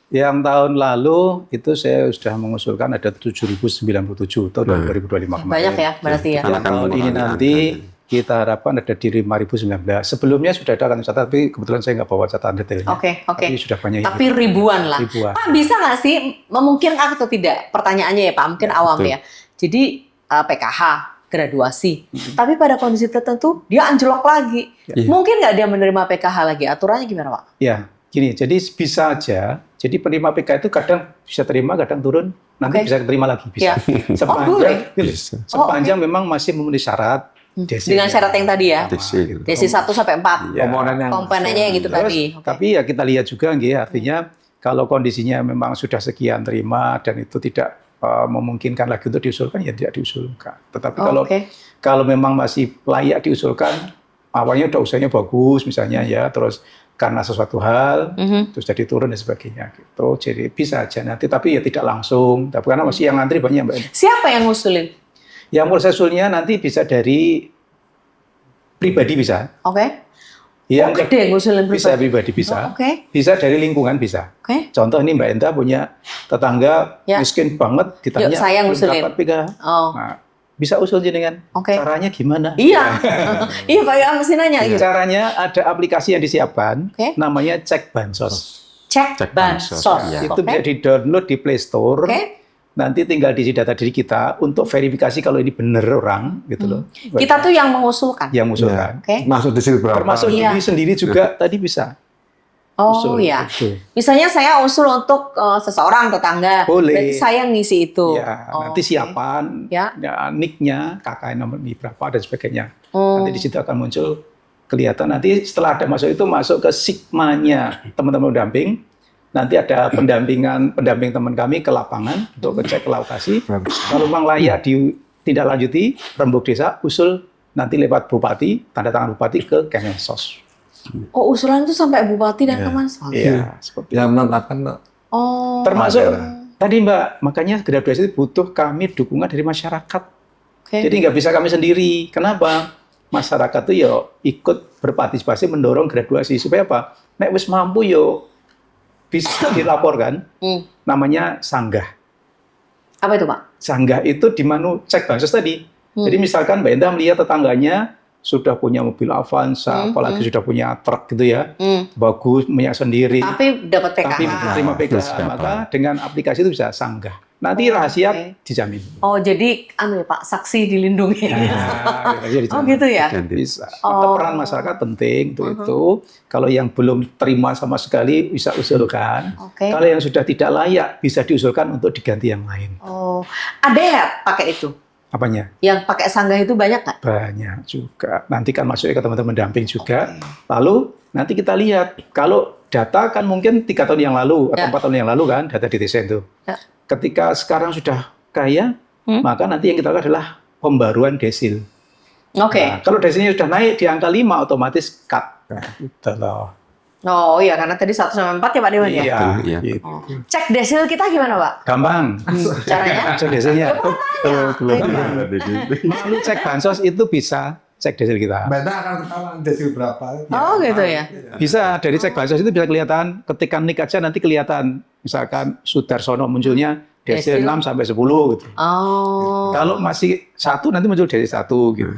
Yang tahun lalu itu saya sudah mengusulkan ada 7.097 tahun 2025 kemarin. Banyak ya berarti ya? Yang tahun ini nanti kita harapkan ada di 5.019. Sebelumnya sudah ada kan, tapi kebetulan saya nggak bawa catatan detailnya. Tapi sudah banyak. Tapi ribuan lah. Pak bisa nggak sih, memungkinkan atau tidak? Pertanyaannya ya Pak, mungkin awam ya. Jadi PKH, graduasi, tapi pada kondisi tertentu dia anjlok lagi. Mungkin nggak dia menerima PKH lagi? Aturannya gimana Pak? Ya, gini, jadi bisa aja. Jadi penerima PKH itu kadang bisa terima, kadang turun, nanti bisa terima lagi, bisa. Sepanjang memang masih memenuhi syarat. Dengan syarat yang tadi ya, DESI 1 sampai 4, komponennya yang gitu tadi. Tapi ya kita lihat juga, artinya kalau kondisinya memang sudah sekian terima dan itu tidak memungkinkan lagi untuk diusulkan, ya tidak diusulkan. Tetapi kalau memang masih layak diusulkan, awalnya udah usahanya bagus misalnya ya, terus karena sesuatu hal, terus jadi turun dan sebagainya gitu. Jadi bisa aja nanti, tapi ya tidak langsung. Tapi karena masih yang ngantri banyak Mbak. Siapa yang ngusulin? Yang prosesulnya nanti bisa dari pribadi bisa. Yang gede ngusulin bisa pribadi bisa. Bisa dari lingkungan bisa. Contoh ini Mbak Enda punya tetangga miskin banget, ditanya saya ngusulin. Dapat PKH. Nah, bisa usul jenengan. Caranya gimana? Iya. Iya Pak, ya mesti nanya. Caranya ada aplikasi yang disiapkan, namanya Cek Bansos. Cek Bansos. Itu bisa di-download di Play Store. Nanti tinggal diisi data diri kita untuk verifikasi kalau ini benar orang, gitu loh. Kita tuh yang mengusulkan. Yang mengusulkan. Masuk di situ berapa? Termasuk diri sendiri juga tadi bisa. Misalnya saya usul untuk seseorang tetangga, berarti saya ngisi itu. Nanti siapan, nick-nya, KKN nomor berapa dan sebagainya. Nanti di situ akan muncul kelihatan. Nanti setelah ada masuk itu masuk ke sigmanya teman-teman pendamping. Nanti ada pendamping teman kami ke lapangan untuk ngecek ke lokasi. Kalau memang layak ditindaklanjuti, rembuk desa, usul nanti lewat bupati, tanda tangan bupati ke Kemensos. Usulan itu sampai bupati dan Kemensos. Iya, seperti yang menetapkan. Termasuk tadi Mbak, makanya graduasi itu butuh kami dukungan dari masyarakat. Jadi nggak bisa kami sendiri. Kenapa? Masyarakat itu ya ikut berpartisipasi mendorong graduasi supaya apa? Nek wis mampu yo bisa dilaporkan. Namanya sanggah. Apa itu Pak? Sanggah itu di mana Cek Bansos tadi. Jadi misalkan Mbak Enda melihat tetangganya sudah punya mobil Avanza, apalagi sudah punya truk gitu ya, bagus, punya sendiri. Tapi dapat PKH. Tapi terima PKH, maka dengan aplikasi itu bisa sanggah. nanti rahasia oke. dijamin. Oh, jadi ya Pak, saksi dilindungi. Nah, rahasia dijamin. Oh, gitu ya. Bisa. Oh. Maka peran masyarakat penting untuk itu. Kalau yang belum terima sama sekali bisa usulkan. Oke. Kalau yang sudah tidak layak bisa diusulkan untuk diganti yang lain. Oh, ada ya pakai itu? Apanya? Yang pakai sanggah itu banyak nggak? Banyak juga. Nanti kan masuknya ke teman-teman damping juga. Oke. Lalu nanti kita lihat kalau data kan mungkin 3 tahun yang lalu atau 4 tahun yang lalu kan data di desa itu. Ya. Ketika sekarang sudah kaya, maka nanti yang kita lakukan adalah pembaruan desil. Oke. Nah, kalau desilnya sudah naik di angka 5 otomatis cut. Nah, gitu loh. Oh iya, karena tadi 1 sampai 4 ya Pak Dewan ya? Iya, Iya. gitu. Oh. Cek desil kita gimana Pak? Gampang. Caranya? Cek desilnya. Belum ada di sini. Melalui cek bansos itu bisa cek desil kita. Mbak akan ketahuan desil berapa. Oh gitu ya? Bisa, dari cek bansos itu bisa kelihatan, ketika nik aja nanti kelihatan. Misalkan Sudarsono munculnya desil Desil. 6 sampai 10 gitu. Oh. Kalau masih 1 nanti muncul desil 1 gitu.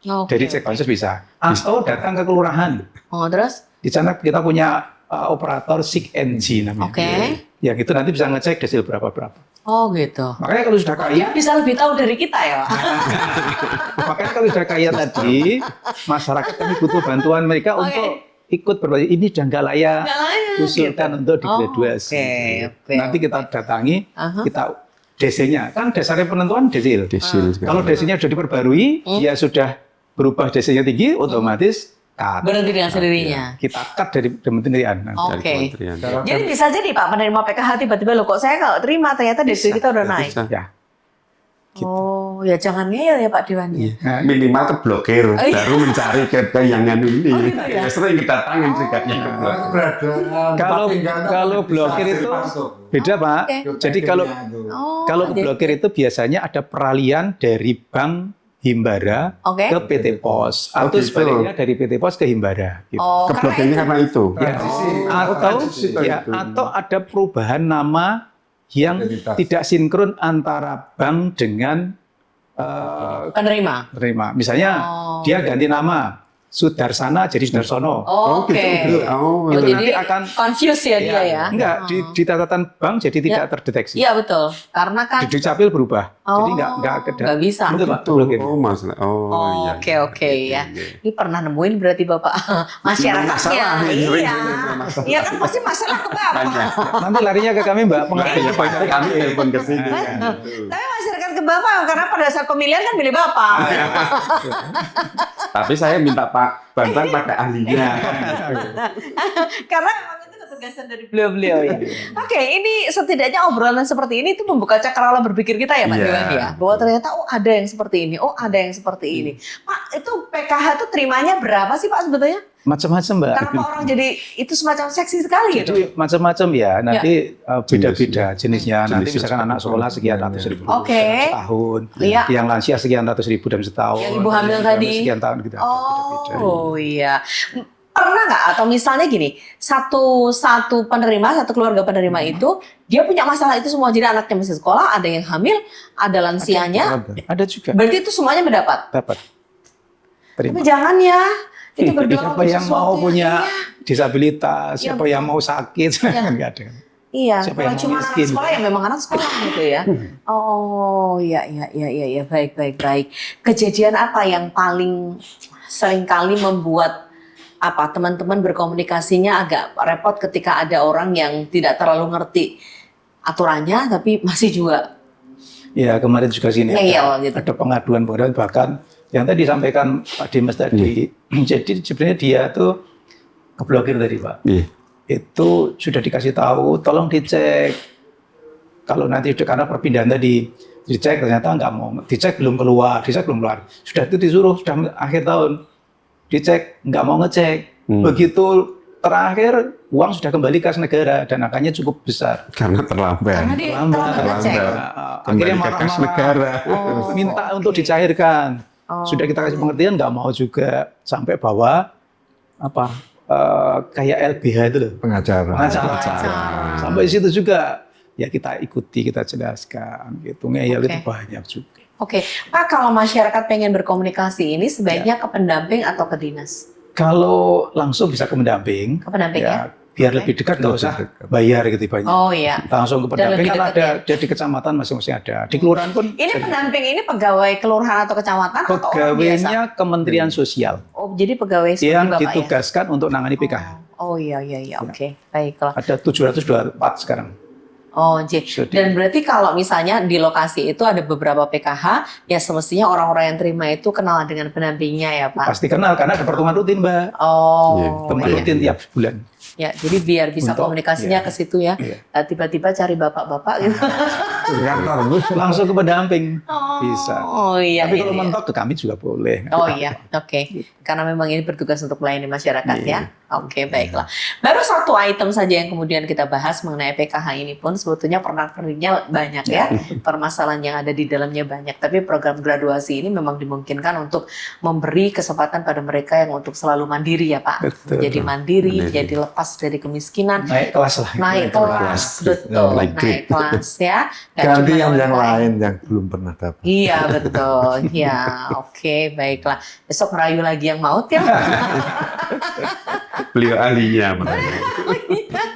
Oke, Dari cek bansos bisa. Atau datang ke kelurahan. Oh terus? Di sana kita punya operator SIG-NG namanya. Oke. Yang itu nanti bisa ngecek desil berapa-berapa. Oh gitu. Makanya kalau sudah kaya, Dia bisa lebih tahu dari kita ya Pak? makanya kalau sudah kaya tadi, masyarakat kami butuh bantuan mereka Oke. untuk ikut berbagi. Ini udah nggak layak. Nggak layak, Usulkan untuk digraduasi. Oke. Nanti kita datangi, Aha. kita desilnya. Kan dasarnya penentuan desil. Desil. Kalau desilnya sudah diperbarui, dia sudah berubah desilnya tinggi, otomatis cut. Berhenti dengan sendirinya. Kita cut dari kementerian. Oke. Kementerian. Jadi bisa jadi Pak penerima PKH tiba-tiba loh kok saya kalau terima ternyata desil kita udah naik. Bisa. Ya. Oh ya jangan ngeyel ya Pak Dewan ya. Nah, Minimal keblokir, iya. baru mencari keyangan ini. Oh, gitu ya? Sering kita tangin sikapnya keblokir. kalau blokir itu beda Pak. Oke. Jadi kalau Oh, kalau jadi- blokir itu biasanya ada peralihan dari bank Himbara Oke. ke PT Pos Oh, atau gitu. sebaliknya dari PT Pos ke Himbara. Gitu. Oh, Keblokirnya karena itu. Ya. Atau ada perubahan nama yang Identitas. tidak sinkron antara bank dengan penerima. penerima. Misalnya Oh. dia ganti nama Sudarsana jadi Sudarsono. Oh, Oke. gitu. Oh, Oh, Itu jadi nanti akan confuse ya dia ya. Enggak, di catatan bank jadi tidak terdeteksi. Iya betul. Karena kan Di Dukcapil berubah. Jadi enggak nggak bisa. Betul, Pak. Tuh. Blokir. Oh, masalah. Oh, iya. Oke oke ya. Ini pernah nemuin berarti Bapak masyarakatnya. Masalah, ini Iya. masalah. Iya kan pasti masalah ke Bapak. Banyak. Nanti larinya ke kami, Mbak. Nah, Pengertian. iya, banyak kami telepon ke sini. Tapi masyarakat ke Bapak karena pada saat pemilihan kan milih Bapak. Tapi saya minta Pak bantuan pada ahlinya. Karena memang itu ketegasan dari beliau-beliau ya. Oke, ini setidaknya obrolan seperti ini itu membuka cakrawala berpikir kita ya Pak Iya. Dewan ya. Bahwa ternyata ada yang seperti ini, ada yang seperti ini. Pak, itu PKH itu terimanya berapa sih Pak sebetulnya? Macam-macam, Mbak. Kenapa orang jadi itu semacam seksi sekali gitu? Jadi macam-macam ya. Nanti beda-beda jenisnya. Nanti Jenisnya misalkan anak sekolah sekian ratus ribu dalam Oke. setahun. Iya. Yang lansia sekian ratus ribu dalam setahun. Yang ibu hamil tadi. Sekian tahun gitu. Beda-beda. Oh iya. Pernah nggak atau misalnya gini, satu penerima, satu keluarga penerima itu dia punya masalah itu semua, jadi anaknya masih sekolah, ada yang hamil, ada lansianya, Ada juga. berarti itu semuanya mendapat. Dapat. Terima. Tapi jangan ya, itu berdorong Siapa yang mau punya Iya. disabilitas, Iya, siapa yang mau sakit, Iya. nggak ada. Iya, Siapa kalau yang mau cuma anak miskin? sekolah ya memang anak sekolah gitu ya. Oh iya baik. Kejadian apa yang paling seringkali membuat teman-teman berkomunikasinya agak repot ketika ada orang yang tidak terlalu ngerti aturannya tapi masih juga Ya kemarin juga sini ngeyel gitu. ada pengaduan bahkan yang tadi disampaikan Pak Dimas tadi. Jadi sebenarnya dia tuh keblokir tadi Pak. Iya. Itu sudah dikasih tahu, tolong dicek. Kalau nanti karena perpindahan tadi dicek ternyata nggak mau, dicek belum keluar. Sudah itu disuruh sudah akhir tahun dicek nggak mau ngecek. Begitu terakhir uang sudah kembali kas negara dan angkanya cukup besar. Karena terlambat. Karena dia Lambat. terlambat ngecek. Kembali Akhirnya ke kas marah-marah. negara. Minta untuk dicairkan. Sudah kita kasih pengertian nggak mau juga sampai bawa kayak LBH itu loh. pengacara. Sampai situ juga ya kita ikuti, kita jelaskan gitu. Ngeyel itu banyak juga. Oke, Pak, kalau masyarakat pengen berkomunikasi ini sebaiknya ke pendamping atau ke dinas? Kalau langsung bisa ke pendamping. Ke pendamping ya? biar lebih dekat nggak usah bayar gitu banyak. Oh iya. Langsung ke Dan pendamping lebih kan dekat ada di kecamatan masing-masing ada. Di kelurahan pun Ini pendamping ini pegawai kelurahan atau kecamatan atau orang biasa? pegawainya Kementerian Sosial Oh, jadi pegawai seperti yang Bapak ya? ditugaskan untuk nangani PKH. Oh iya, oke, baiklah. Ada 724 sekarang. Oh, dan berarti kalau misalnya di lokasi itu ada beberapa PKH, ya semestinya orang-orang yang terima itu kenal dengan pendampingnya ya Pak? Pasti kenal karena ada pertemuan rutin, Mbak. Oh, Pertemuan rutin tiap bulan. ya, jadi biar bisa Untuk- komunikasinya iya. ke situ ya. Iya. Tiba-tiba cari bapak-bapak gitu. Langsung ke pendamping. Bisa. Oh iya. Tapi iya, kalau iya. mentok ke kami juga boleh. Oh iya, oke. Karena memang ini bertugas untuk melayani masyarakat ya. Oke, baiklah. Baru satu item saja yang kemudian kita bahas mengenai PKH ini pun sebetulnya pernak-perniknya banyak ya. Permasalahan yang ada di dalamnya banyak. Tapi program graduasi ini memang dimungkinkan untuk memberi kesempatan pada mereka yang untuk selalu mandiri ya Pak. Betul. Jadi mandiri, jadi lepas dari kemiskinan. Naik kelas lah. Naik kelas, betul. Naik kelas ya. Nggak Ganti cuma yang UMKM. lain yang belum pernah dapat. Iya betul, ya oke baiklah. Besok merayu lagi yang maut ya. Beliau ahlinya.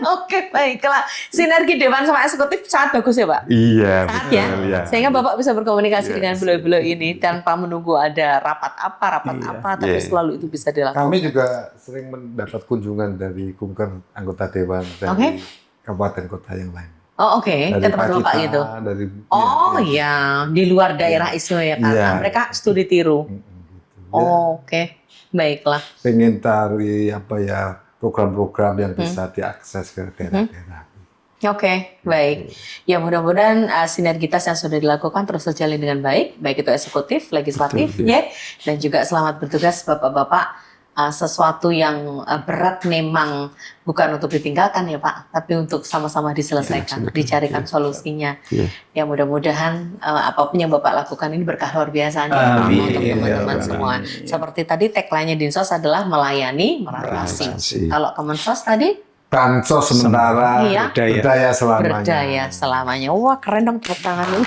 Oke baiklah. Sinergi Dewan sama Eksekutif sangat bagus ya Pak. Iya, Sangat ya. Sehingga Bapak bisa berkomunikasi dengan beliau-beliau ini tanpa menunggu ada rapat apa, tapi Iya. selalu itu bisa dilakukan. Kami juga sering mendapat kunjungan dari kunker anggota dewan dari Oke. kabupaten kota yang lain. Oh oke, ke Dari tempat Bapak Pacitan, gitu. dari Oh iya, di luar daerah istimewa ya karena Iya. mereka studi tiru. gitu. Oh, oke, baiklah. Pengen cari apa ya program-program yang bisa diakses ke daerah-daerah. Oke, baik. Ya mudah-mudahan sinergitas yang sudah dilakukan terus terjalin dengan baik itu eksekutif, legislatif, ya, dan juga selamat bertugas Bapak-bapak. Sesuatu yang berat memang bukan untuk ditinggalkan ya Pak, tapi untuk sama-sama diselesaikan, dicarikan solusinya. Ya mudah-mudahan apapun yang Bapak lakukan ini berkah luar biasa nih, Pak, Amin. untuk teman-teman Ya, semua. amin. Seperti tadi tagline-nya Dinsos adalah melayani, merelasi. Kalau Kemensos tadi Bansos sementara, Iya. berdaya selamanya. berdaya selamanya. Wah keren dong tepuk tangan dulu.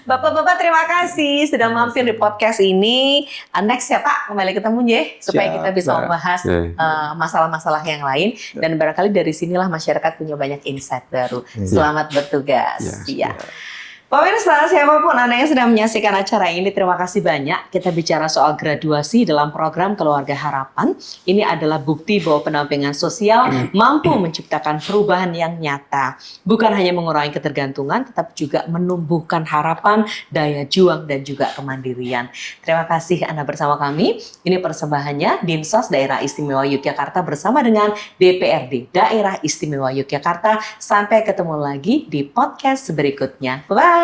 Bapak-bapak terima kasih sudah mampir di podcast ini. Next ya Pak, kembali ketemu ya supaya Siap, kita bisa Mbak. membahas masalah-masalah yang lain dan barangkali dari sinilah masyarakat punya banyak insight baru. Selamat bertugas. Iya. Pemirsa, siapapun Anda yang sedang menyaksikan acara ini, terima kasih banyak. Kita bicara soal graduasi dalam program Keluarga Harapan. Ini adalah bukti bahwa pendampingan sosial mampu menciptakan perubahan yang nyata. Bukan hanya mengurangi ketergantungan, tetapi juga menumbuhkan harapan, daya juang, dan juga kemandirian. Terima kasih Anda bersama kami. Ini persembahannya Dinsos Daerah Istimewa Yogyakarta bersama dengan DPRD Daerah Istimewa Yogyakarta. Sampai ketemu lagi di podcast berikutnya. Bye!